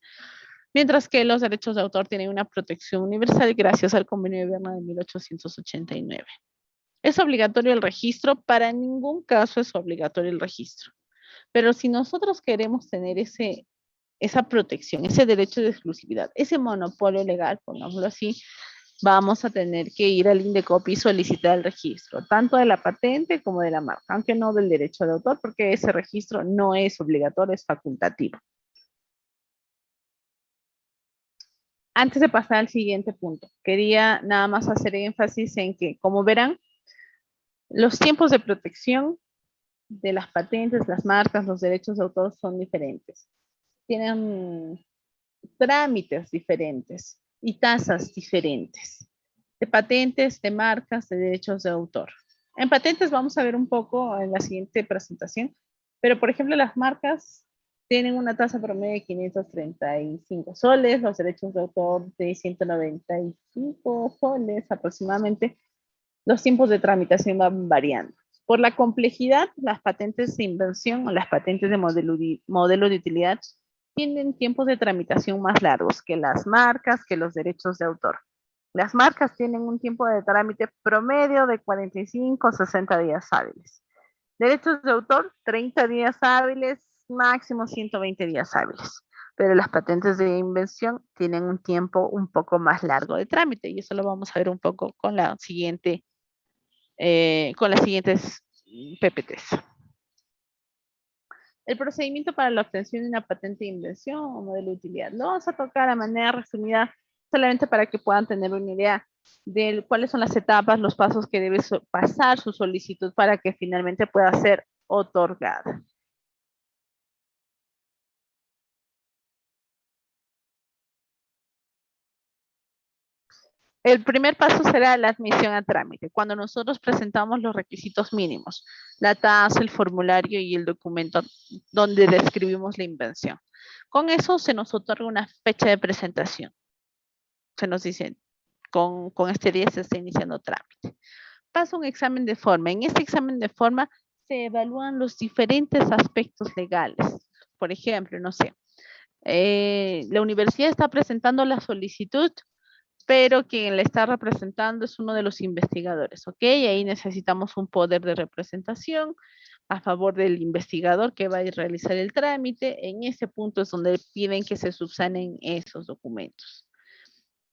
mientras que los derechos de autor tienen una protección universal gracias al Convenio de Berna de 1889. ¿Es obligatorio el registro? Para ningún caso es obligatorio el registro. Pero si nosotros queremos tener esa protección, ese derecho de exclusividad, ese monopolio legal, pongámoslo así, vamos a tener que ir al Indecopi y solicitar el registro, tanto de la patente como de la marca, aunque no del derecho de autor, porque ese registro no es obligatorio, es facultativo. Antes de pasar al siguiente punto, quería nada más hacer énfasis en que, como verán, los tiempos de protección de las patentes, las marcas, los derechos de autor son diferentes. Tienen trámites diferentes y tasas diferentes de patentes, de marcas, de derechos de autor. En patentes vamos a ver un poco en la siguiente presentación, pero por ejemplo las marcas tienen una tasa promedio de 535 soles, los derechos de autor de 195 soles aproximadamente. Los tiempos de tramitación van variando. Por la complejidad, las patentes de invención o las patentes de modelo de utilidad tienen tiempos de tramitación más largos que las marcas, que los derechos de autor. Las marcas tienen un tiempo de trámite promedio de 45 o 60 días hábiles. Derechos de autor, 30 días hábiles, máximo 120 días hábiles. Pero las patentes de invención tienen un tiempo un poco más largo de trámite y eso lo vamos a ver un poco con la siguiente, con las siguientes PPTs. El procedimiento para la obtención de una patente de invención o modelo de utilidad. Lo vamos a tocar de manera resumida, solamente para que puedan tener una idea de cuáles son las etapas, los pasos que debe pasar su solicitud para que finalmente pueda ser otorgada. El primer paso será la admisión a trámite, cuando nosotros presentamos los requisitos mínimos, la tasa, el formulario y el documento donde describimos la invención. Con eso se nos otorga una fecha de presentación. Se nos dice, con este día se está iniciando trámite. Pasa un examen de forma. En este examen de forma se evalúan los diferentes aspectos legales. Por ejemplo, no sé, la universidad está presentando la solicitud, pero quien la está representando es uno de los investigadores, ¿ok? Ahí necesitamos un poder de representación a favor del investigador que va a realizar el trámite. En ese punto es donde piden que se subsanen esos documentos.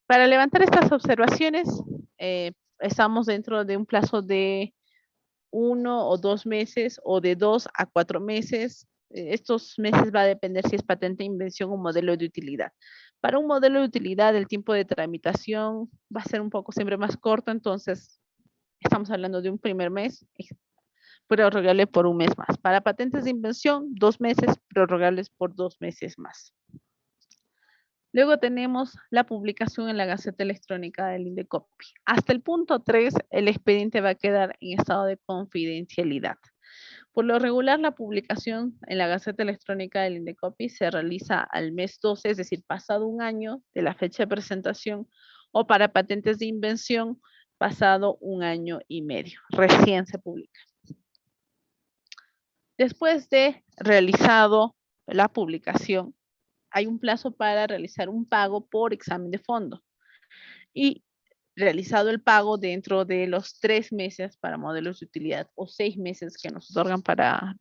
Para levantar estas observaciones, estamos dentro de un plazo de 1 o 2 meses o de 2 a 4 meses. Estos meses va a depender si es patente, invención o modelo de utilidad. Para un modelo de utilidad, el tiempo de tramitación va a ser un poco siempre más corto, entonces estamos hablando de un primer mes, prorrogable por un mes más. Para patentes de invención, 2 meses, prorrogables por 2 meses más. Luego tenemos la publicación en la Gaceta Electrónica del Indecopi. Hasta el punto 3, el expediente va a quedar en estado de confidencialidad. Por lo regular, la publicación en la Gaceta Electrónica del Indecopi se realiza al mes 12, es decir, pasado un año de la fecha de presentación, o para patentes de invención, pasado un año y medio. Recién se publica. Después de realizado la publicación, hay un plazo para realizar un pago por examen de fondo. Y realizado el pago dentro de los 3 meses para modelos de utilidad o 6 meses que nos otorgan para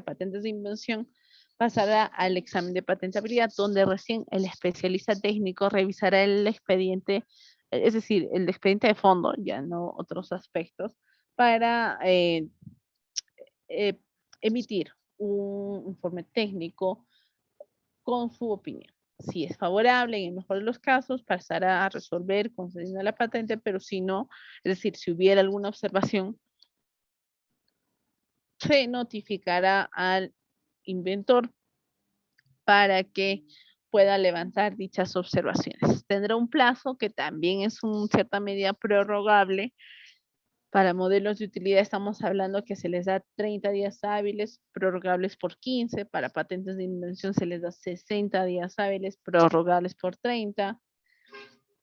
patentes de invención, pasará al examen de patentabilidad, donde recién el especialista técnico revisará el expediente, es decir, el expediente de fondo, ya no otros aspectos, para emitir un informe técnico con su opinión. Si es favorable, en el mejor de los casos, pasará a resolver concediendo la patente, pero si no, es decir, si hubiera alguna observación, se notificará al inventor para que pueda levantar dichas observaciones. Tendrá un plazo que también es en cierta medida prorrogable. Para modelos de utilidad estamos hablando que se les da 30 días hábiles, prorrogables por 15. Para patentes de invención se les da 60 días hábiles, prorrogables por 30.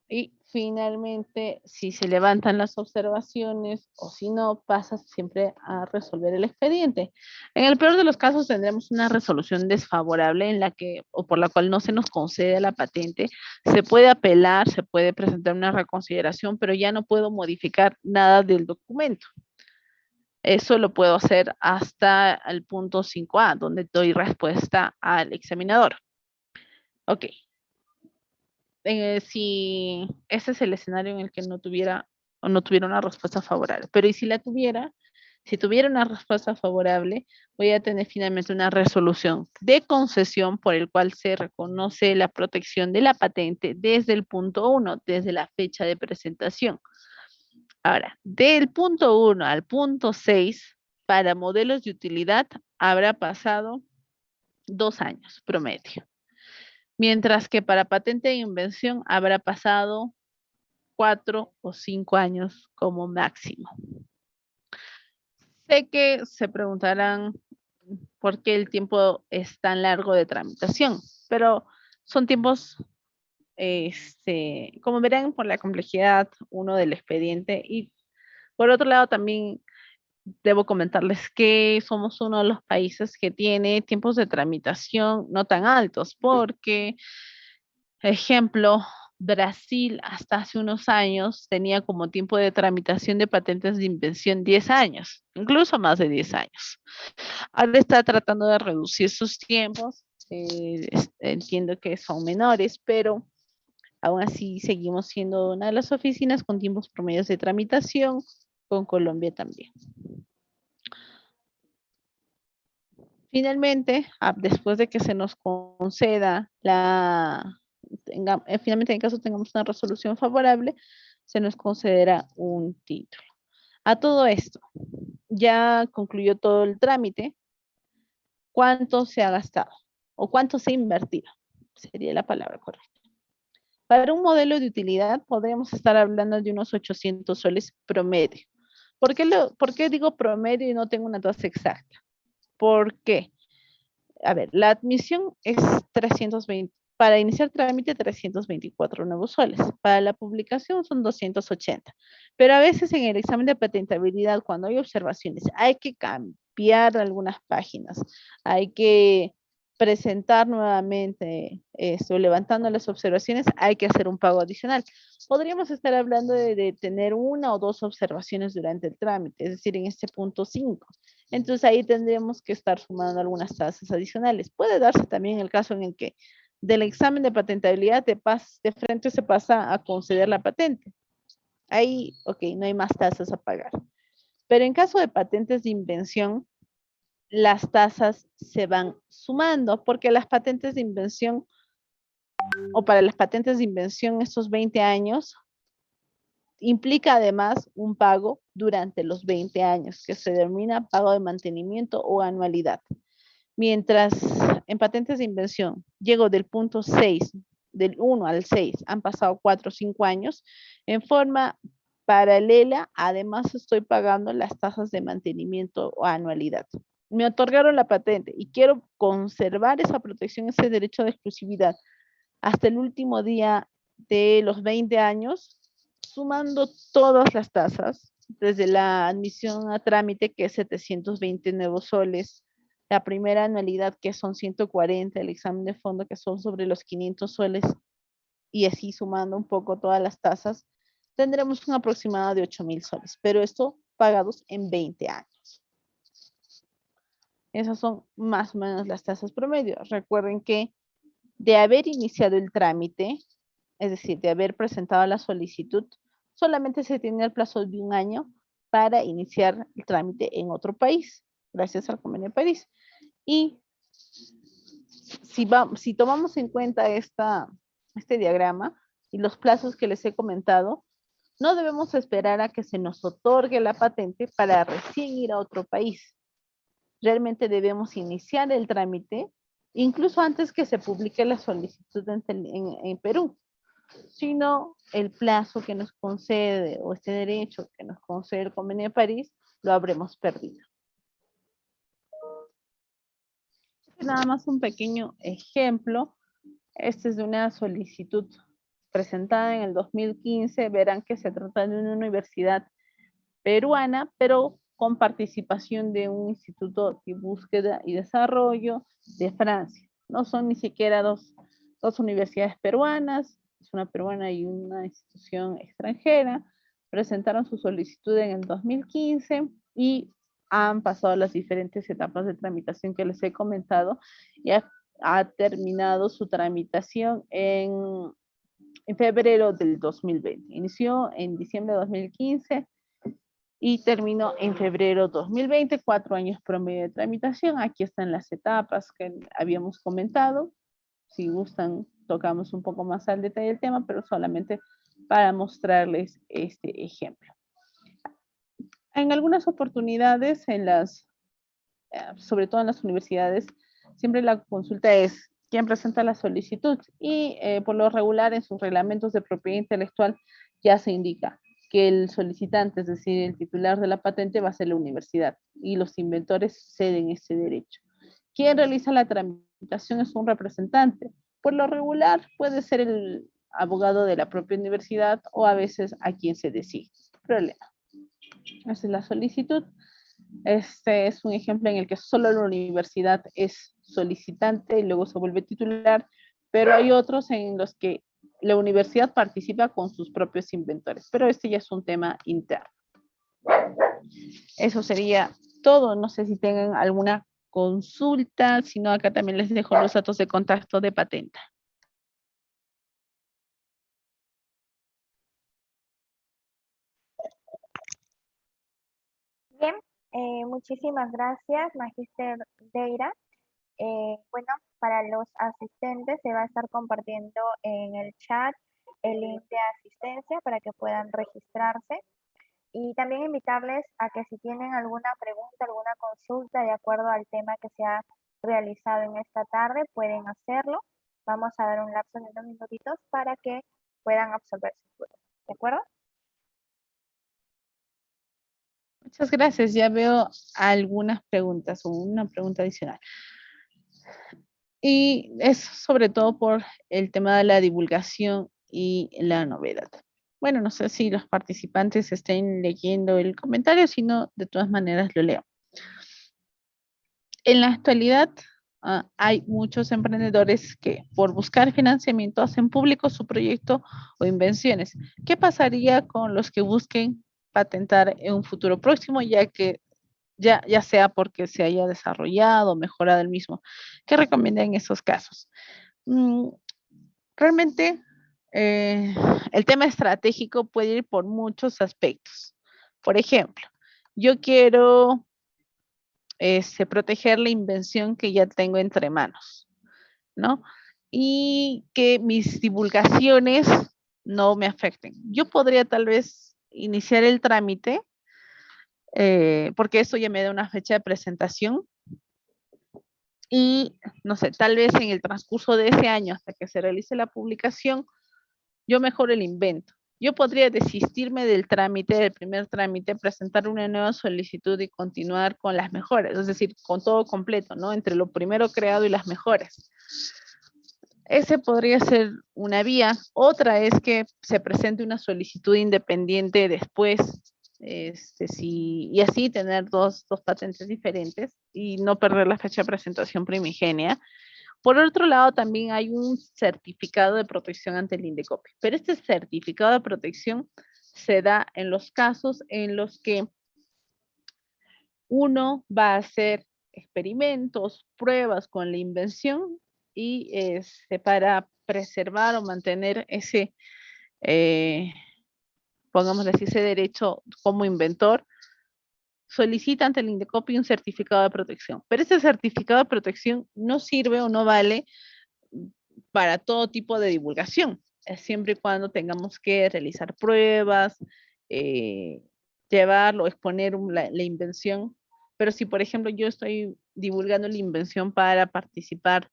Y finalmente, si se levantan las observaciones o si no, pasa siempre a resolver el expediente. En el peor de los casos tendremos una resolución desfavorable en la que o por la cual no se nos concede la patente. Se puede apelar, se puede presentar una reconsideración, pero ya no puedo modificar nada del documento. Eso lo puedo hacer hasta el punto 5A, donde doy respuesta al examinador. Ok. Si ese es el escenario en el que no tuviera una respuesta favorable. Pero y si la tuviera, Si tuviera una respuesta favorable, voy a tener finalmente una resolución de concesión por el cual se reconoce la protección de la patente desde el punto 1, desde la fecha de presentación. Ahora, del punto 1 al punto 6, para modelos de utilidad, habrá pasado 2 años promedio. Mientras que para patente de invención habrá pasado 4 o 5 años como máximo. Sé que se preguntarán por qué el tiempo es tan largo de tramitación, pero son tiempos, como verán, por la complejidad, uno del expediente, y por otro lado también debo comentarles que somos uno de los países que tiene tiempos de tramitación no tan altos, porque, ejemplo, Brasil hasta hace unos años tenía como tiempo de tramitación de patentes de invención 10 años, incluso más de 10 años. Ahora está tratando de reducir sus tiempos, entiendo que son menores, pero aún así seguimos siendo una de las oficinas con tiempos promedios de tramitación, con Colombia también. Finalmente, después de que se nos conceda finalmente en caso tengamos una resolución favorable, se nos concederá un título. A todo esto, ya concluyó todo el trámite. ¿Cuánto se ha gastado? ¿O cuánto se ha invertido? Sería la palabra correcta. Para un modelo de utilidad podríamos estar hablando de unos 800 soles promedio. ¿Por qué digo promedio y no tengo una tasa exacta? ¿Por qué? A ver, la admisión es 320, para iniciar trámite 324 nuevos soles, para la publicación son 280, pero a veces en el examen de patentabilidad, cuando hay observaciones, hay que cambiar algunas páginas, hay que presentar nuevamente esto, levantando las observaciones, hay que hacer un pago adicional. Podríamos estar hablando de tener una o dos observaciones durante el trámite, es decir, en este punto 5. Entonces ahí tendríamos que estar sumando algunas tasas adicionales. Puede darse también el caso en el que del examen de patentabilidad de frente se pasa a conceder la patente. Ahí, ok, no hay más tasas a pagar. Pero en caso de patentes de invención, las tasas se van sumando porque las patentes de invención, o para las patentes de invención estos 20 años, implica además un pago durante los 20 años, que se denomina pago de mantenimiento o anualidad. Mientras en patentes de invención llego del punto 6, del 1 al 6, han pasado 4 o 5 años, en forma paralela, además estoy pagando las tasas de mantenimiento o anualidad. Me otorgaron la patente y quiero conservar esa protección, ese derecho de exclusividad hasta el último día de los 20 años, sumando todas las tasas, desde la admisión a trámite, que es 720 nuevos soles, la primera anualidad, que son 140, el examen de fondo, que son sobre los 500 soles, y así sumando un poco todas las tasas, tendremos un aproximado de 8,000 soles, pero esto pagados en 20 años. Esas son más o menos las tasas promedio. Recuerden que de haber iniciado el trámite, es decir, de haber presentado la solicitud, solamente se tiene el plazo de 1 año para iniciar el trámite en otro país, gracias al Convenio de París. Y si tomamos en cuenta este diagrama y los plazos que les he comentado, no debemos esperar a que se nos otorgue la patente para recién ir a otro país. Realmente debemos iniciar el trámite incluso antes que se publique la solicitud en Perú, sino el plazo que nos concede o este derecho que nos concede el Convenio de París lo habremos perdido. Nada más un pequeño ejemplo. Este es de una solicitud presentada en el 2015. Verán que se trata de una universidad peruana, pero con participación de un instituto de búsqueda y desarrollo de Francia. No son ni siquiera dos universidades peruanas, es una peruana y una institución extranjera. Presentaron su solicitud en el 2015 y han pasado las diferentes etapas de tramitación que les he comentado y ha terminado su tramitación en febrero del 2020. Inició en diciembre de 2015 y terminó en febrero 2020, 4 años promedio de tramitación. Aquí están las etapas que habíamos comentado. Si gustan, tocamos un poco más al detalle el tema, pero solamente para mostrarles este ejemplo. En algunas oportunidades, sobre todo en las universidades, siempre la consulta es quién presenta la solicitud y por lo regular en sus reglamentos de propiedad intelectual ya se indica que el solicitante, es decir, el titular de la patente va a ser la universidad y los inventores ceden ese derecho. Quien realiza la tramitación es un representante. Por lo regular puede ser el abogado de la propia universidad o a veces a quien se decide. Problema. Esa es la solicitud. Este es un ejemplo en el que solo la universidad es solicitante y luego se vuelve titular, pero hay otros en los que la universidad participa con sus propios inventores, pero este ya es un tema interno. Eso sería todo. No sé si tengan alguna consulta, si no, acá también les dejo los datos de contacto de Patenta. Bien, muchísimas gracias, Magíster Deira. Bueno, para los asistentes se va a estar compartiendo en el chat el link de asistencia para que puedan registrarse. Y también invitarles a que si tienen alguna pregunta, alguna consulta de acuerdo al tema que se ha realizado en esta tarde, pueden hacerlo. Vamos a dar un lapso de unos minutitos para que puedan absolver sus dudas. ¿De acuerdo? Muchas gracias. Ya veo algunas preguntas o una pregunta adicional. Y es sobre todo por el tema de la divulgación y la novedad. Bueno, no sé si los participantes estén leyendo el comentario, si no, de todas maneras lo leo. En la actualidad, hay muchos emprendedores que por buscar financiamiento hacen público su proyecto o invenciones. ¿Qué pasaría con los que busquen patentar en un futuro próximo, ya que ya sea porque se haya desarrollado o mejorado el mismo? ¿Qué recomienda en esos casos? Realmente, el tema estratégico puede ir por muchos aspectos. Por ejemplo, yo quiero proteger la invención que ya tengo entre manos, ¿no? Y que mis divulgaciones no me afecten. Yo podría tal vez iniciar el trámite, porque eso ya me da una fecha de presentación y, no sé, tal vez en el transcurso de ese año, hasta que se realice la publicación, yo mejoro el invento. Yo podría desistirme del trámite, del primer trámite, presentar una nueva solicitud y continuar con las mejoras, es decir, con todo completo, ¿no? Entre lo primero creado y las mejoras. Ese podría ser una vía. Otra es que se presente una solicitud independiente después, y así tener dos patentes diferentes y no perder la fecha de presentación primigenia. Por otro lado, también hay un certificado de protección ante el INDECOPI, pero este certificado de protección se da en los casos en los que uno va a hacer experimentos, pruebas con la invención y para preservar o mantener ese, pongámosle así, ese derecho como inventor, solicita ante el INDECOPI un certificado de protección. Pero ese certificado de protección no sirve o no vale para todo tipo de divulgación, siempre y cuando tengamos que realizar pruebas, llevarlo, exponer la invención. Pero si, por ejemplo, yo estoy divulgando la invención para participar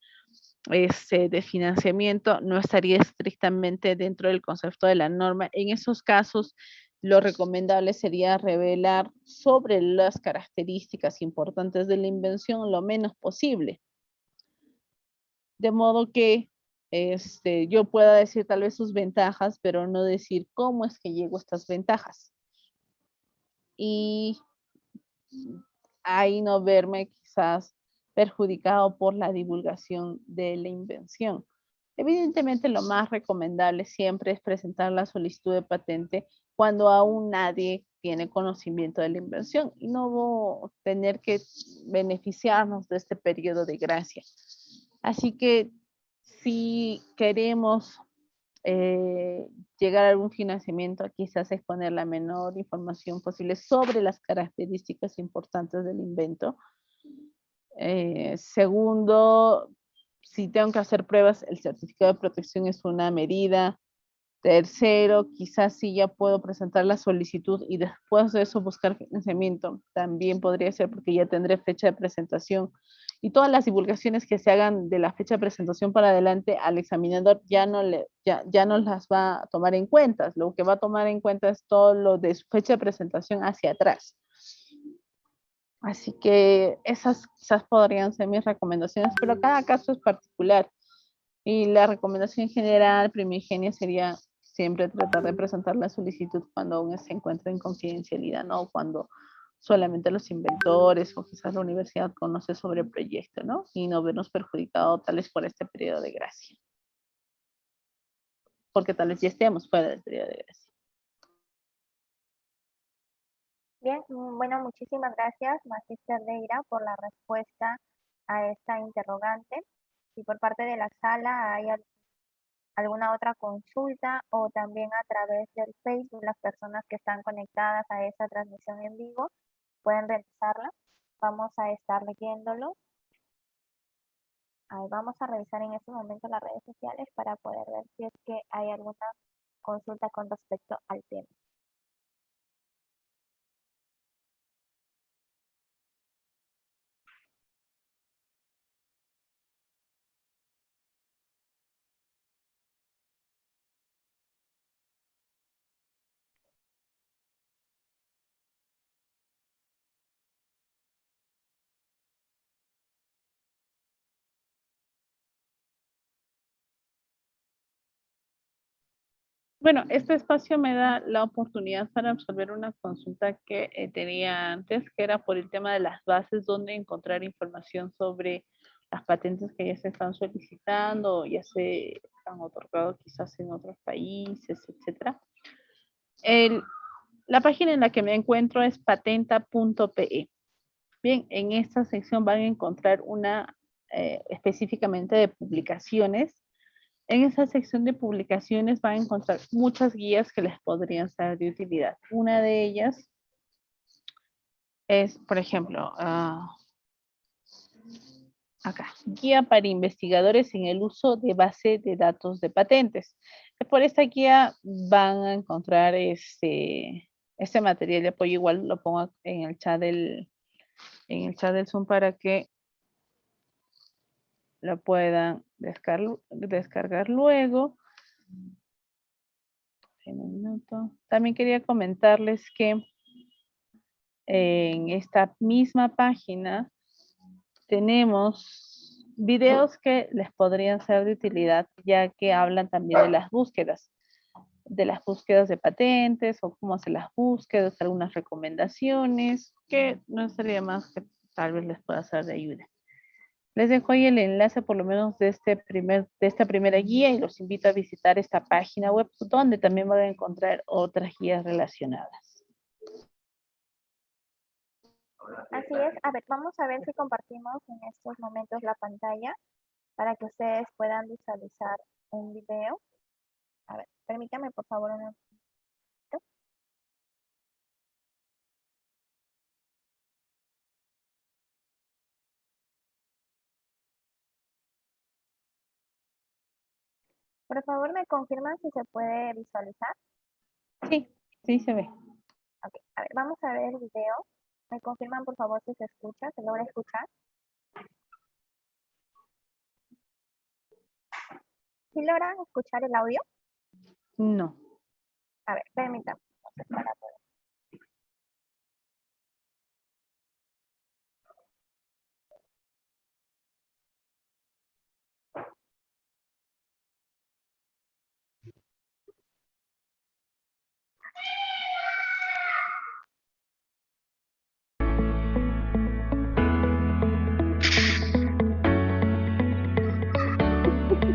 de financiamiento, no estaría estrictamente dentro del concepto de la norma. En esos casos, lo recomendable sería revelar sobre las características importantes de la invención lo menos posible. De modo que yo pueda decir tal vez sus ventajas, pero no decir cómo es que llego a estas ventajas. Y ahí no verme quizás perjudicado por la divulgación de la invención. Evidentemente, lo más recomendable siempre es presentar la solicitud de patente cuando aún nadie tiene conocimiento de la invención y no tener que beneficiarnos de este periodo de gracia. Así que si queremos llegar a algún financiamiento, quizás exponer la menor información posible sobre las características importantes del invento. Segundo, si tengo que hacer pruebas, el certificado de protección es una medida. Tercero, quizás sí ya puedo presentar la solicitud y después de eso buscar financiamiento. También podría ser porque ya tendré fecha de presentación. Y todas las divulgaciones que se hagan de la fecha de presentación para adelante al examinador ya no las va a tomar en cuenta. Lo que va a tomar en cuenta es todo lo de su fecha de presentación hacia atrás. Así que esas quizás podrían ser mis recomendaciones, pero cada caso es particular. Y la recomendación general primigenia sería siempre tratar de presentar la solicitud cuando aún se encuentra en confidencialidad, no cuando solamente los inventores o quizás la universidad conoce sobre el proyecto, ¿no? Y no vernos perjudicados tal vez por este periodo de gracia. Porque tal vez ya estemos fuera del periodo de gracia. Bien, bueno, muchísimas gracias, Magíster Deira, por la respuesta a esta interrogante. Si por parte de la sala hay alguna otra consulta o también a través del Facebook, las personas que están conectadas a esta transmisión en vivo pueden realizarla. Vamos a estar leyéndolo. Vamos a revisar en este momento las redes sociales para poder ver si es que hay alguna consulta con respecto al tema. Bueno, este espacio me da la oportunidad para resolver una consulta que tenía antes, que era por el tema de las bases, donde encontrar información sobre las patentes que ya se están solicitando, o ya se han otorgado quizás en otros países, etc. La página en la que me encuentro es patenta.pe. Bien, en esta sección van a encontrar una específicamente de publicaciones. En esa sección de publicaciones van a encontrar muchas guías que les podrían ser de utilidad. Una de ellas es, por ejemplo, acá, guía para investigadores en el uso de base de datos de patentes. Por esta guía van a encontrar este material de apoyo. Igual lo pongo en el chat del Zoom para que lo puedan descargar luego. En un minuto. También quería comentarles que en esta misma página tenemos videos que les podrían ser de utilidad, ya que hablan también de las búsquedas de patentes o cómo hacer las búsquedas, algunas recomendaciones que no sería más que tal vez les pueda ser de ayuda. Les dejo ahí el enlace por lo menos de esta primera guía y los invito a visitar esta página web donde también van a encontrar otras guías relacionadas. Así es. A ver, vamos a ver si compartimos en estos momentos la pantalla para que ustedes puedan visualizar un video. A ver, permítame por favor un momento. Por favor, ¿me confirman si se puede visualizar? Sí, sí se ve. Ok, a ver, vamos a ver el video. ¿Me confirman por favor si se escucha, se logra escuchar? ¿Sí logran escuchar el audio? No. A ver, permítame. Para poder.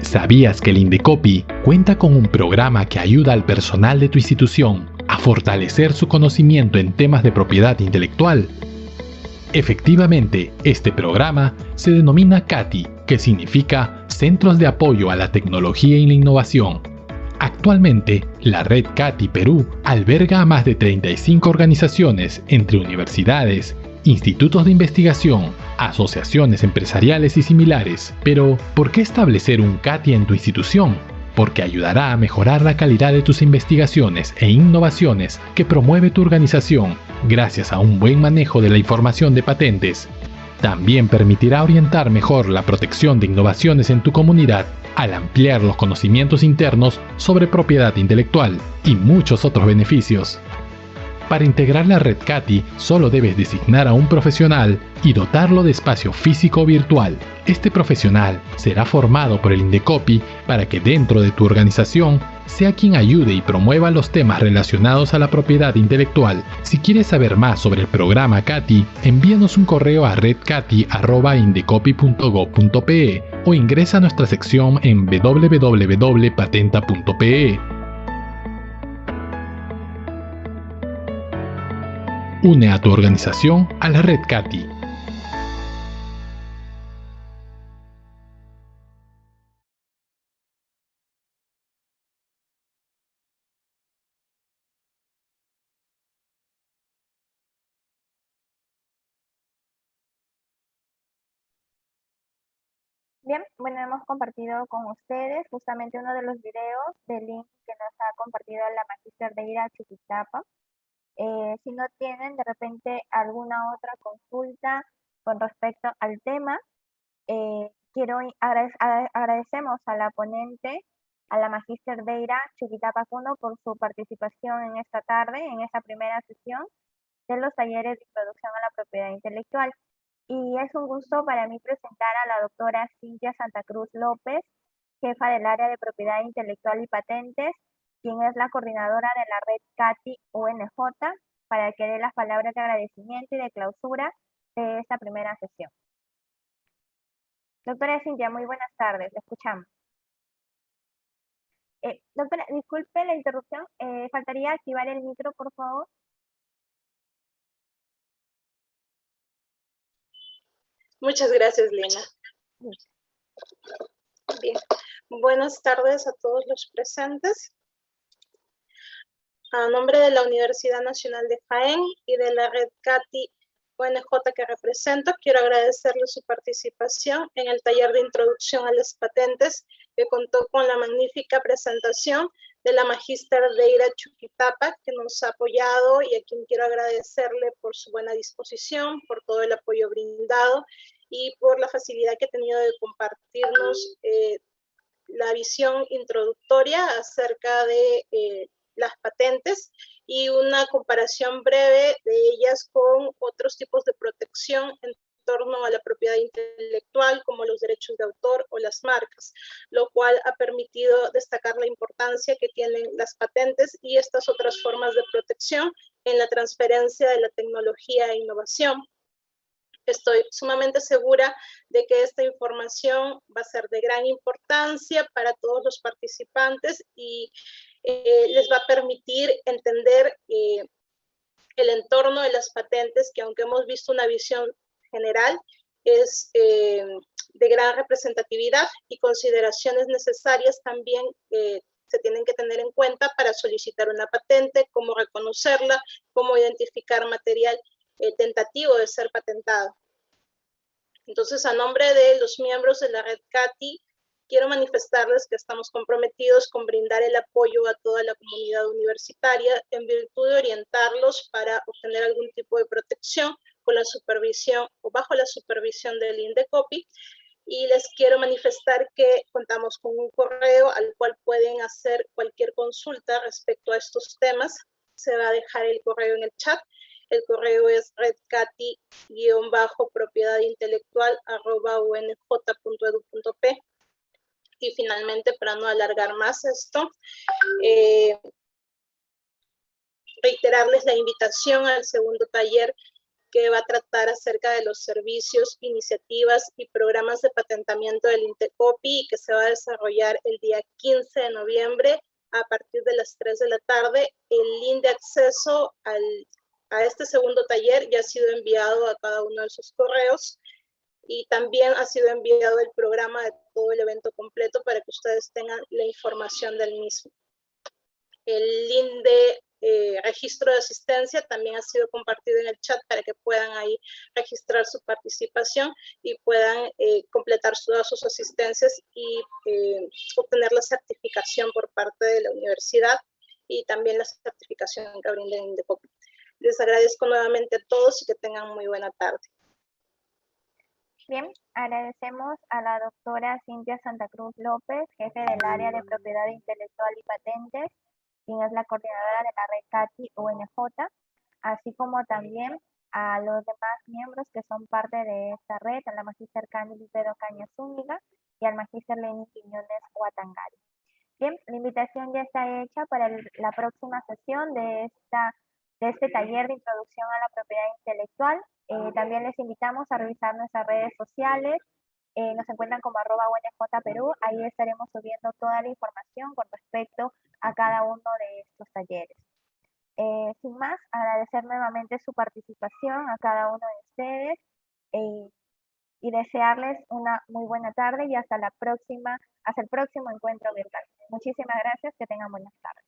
¿Sabías que el Indecopi cuenta con un programa que ayuda al personal de tu institución a fortalecer su conocimiento en temas de propiedad intelectual? Efectivamente, este programa se denomina CATI, que significa Centros de Apoyo a la Tecnología y la Innovación. Actualmente, la red CATI Perú alberga a más de 35 organizaciones entre universidades, institutos de investigación, asociaciones empresariales y similares. Pero, ¿por qué establecer un CATI en tu institución? Porque ayudará a mejorar la calidad de tus investigaciones e innovaciones que promueve tu organización gracias a un buen manejo de la información de patentes. También permitirá orientar mejor la protección de innovaciones en tu comunidad al ampliar los conocimientos internos sobre propiedad intelectual y muchos otros beneficios. Para integrar la red CATI, solo debes designar a un profesional y dotarlo de espacio físico o virtual. Este profesional será formado por el Indecopi para que dentro de tu organización sea quien ayude y promueva los temas relacionados a la propiedad intelectual. Si quieres saber más sobre el programa CATI, envíanos un correo a redcati@indecopi.gov.pe o ingresa a nuestra sección en www.patenta.pe. Une a tu organización a la red CATI. Bien, bueno, hemos compartido con ustedes justamente uno de los videos del link que nos ha compartido la Magíster Deira Chuquitapa. Si no tienen de repente alguna otra consulta con respecto al tema, agradecemos a la ponente, a la Magíster Deira Chuquitapa Cuno, por su participación en esta tarde, en esta primera sesión de los talleres de introducción a la propiedad intelectual. Y es un gusto para mí presentar a la doctora Cintia Santa Cruz López, jefa del área de propiedad intelectual y patentes, quien es la coordinadora de la red CATI UNJ, para que dé las palabras de agradecimiento y de clausura de esta primera sesión. Doctora Cintia, muy buenas tardes, la escuchamos. Doctora, disculpe la interrupción, faltaría activar el micro, por favor. Muchas gracias, Lina. Bien, buenas tardes a todos los presentes. A nombre de la Universidad Nacional de Jaén y de la red CATI UNJ que represento, quiero agradecerle su participación en el taller de introducción a las patentes, que contó con la magnífica presentación de la Magíster Deira Chuquitapa, que nos ha apoyado y a quien quiero agradecerle por su buena disposición, por todo el apoyo brindado y por la facilidad que ha tenido de compartirnos la visión introductoria acerca de las patentes y una comparación breve de ellas con otros tipos de protección en torno a la propiedad intelectual, como los derechos de autor o las marcas, lo cual ha permitido destacar la importancia que tienen las patentes y estas otras formas de protección en la transferencia de la tecnología e innovación. Estoy sumamente segura de que esta información va a ser de gran importancia para todos los participantes y les va a permitir entender el entorno de las patentes, que aunque hemos visto una visión general, es de gran representatividad y consideraciones necesarias también se tienen que tener en cuenta para solicitar una patente, cómo reconocerla, cómo identificar material tentativo de ser patentado. Entonces, a nombre de los miembros de la red CATI, quiero manifestarles que estamos comprometidos con brindar el apoyo a toda la comunidad universitaria en virtud de orientarlos para obtener algún tipo de protección con la supervisión o bajo la supervisión del Indecopi. Y les quiero manifestar que contamos con un correo al cual pueden hacer cualquier consulta respecto a estos temas. Se va a dejar el correo en el chat. El correo es redcati-propiedadintelectual@unj.edu.p. Y finalmente, para no alargar más esto, reiterarles la invitación al segundo taller, que va a tratar acerca de los servicios, iniciativas y programas de patentamiento del Indecopi, y que se va a desarrollar el día 15 de noviembre a partir de las 3 de la tarde. El link de acceso a este segundo taller ya ha sido enviado a cada uno de sus correos, y también ha sido enviado el programa de todo el evento completo para que ustedes tengan la información del mismo. el link de registro de asistencia también ha sido compartido en el chat para que puedan ahí registrar su participación y puedan completar todas sus asistencias y obtener la certificación por parte de la universidad y también la certificación que brinden Indecopi. Les agradezco nuevamente a todos y que tengan muy buena tarde. Bien, agradecemos a la doctora Cintia Santa Cruz López, jefe del área de propiedad intelectual y patentes, quien es la coordinadora de la red CATI UNJ, así como también a los demás miembros que son parte de esta red, a la magíster Cándida Pedro Cañas Zúñiga y al magíster Lenin Quiñones Huatangari. Bien, la invitación ya está hecha para la próxima sesión de este taller de introducción a la propiedad intelectual. También les invitamos a revisar nuestras redes sociales. Nos encuentran como @UNJ Perú. Ahí estaremos subiendo toda la información con respecto a cada uno de estos talleres. Sin más, agradecer nuevamente su participación a cada uno de ustedes y desearles una muy buena tarde y hasta el próximo encuentro virtual. Muchísimas gracias, que tengan buenas tardes.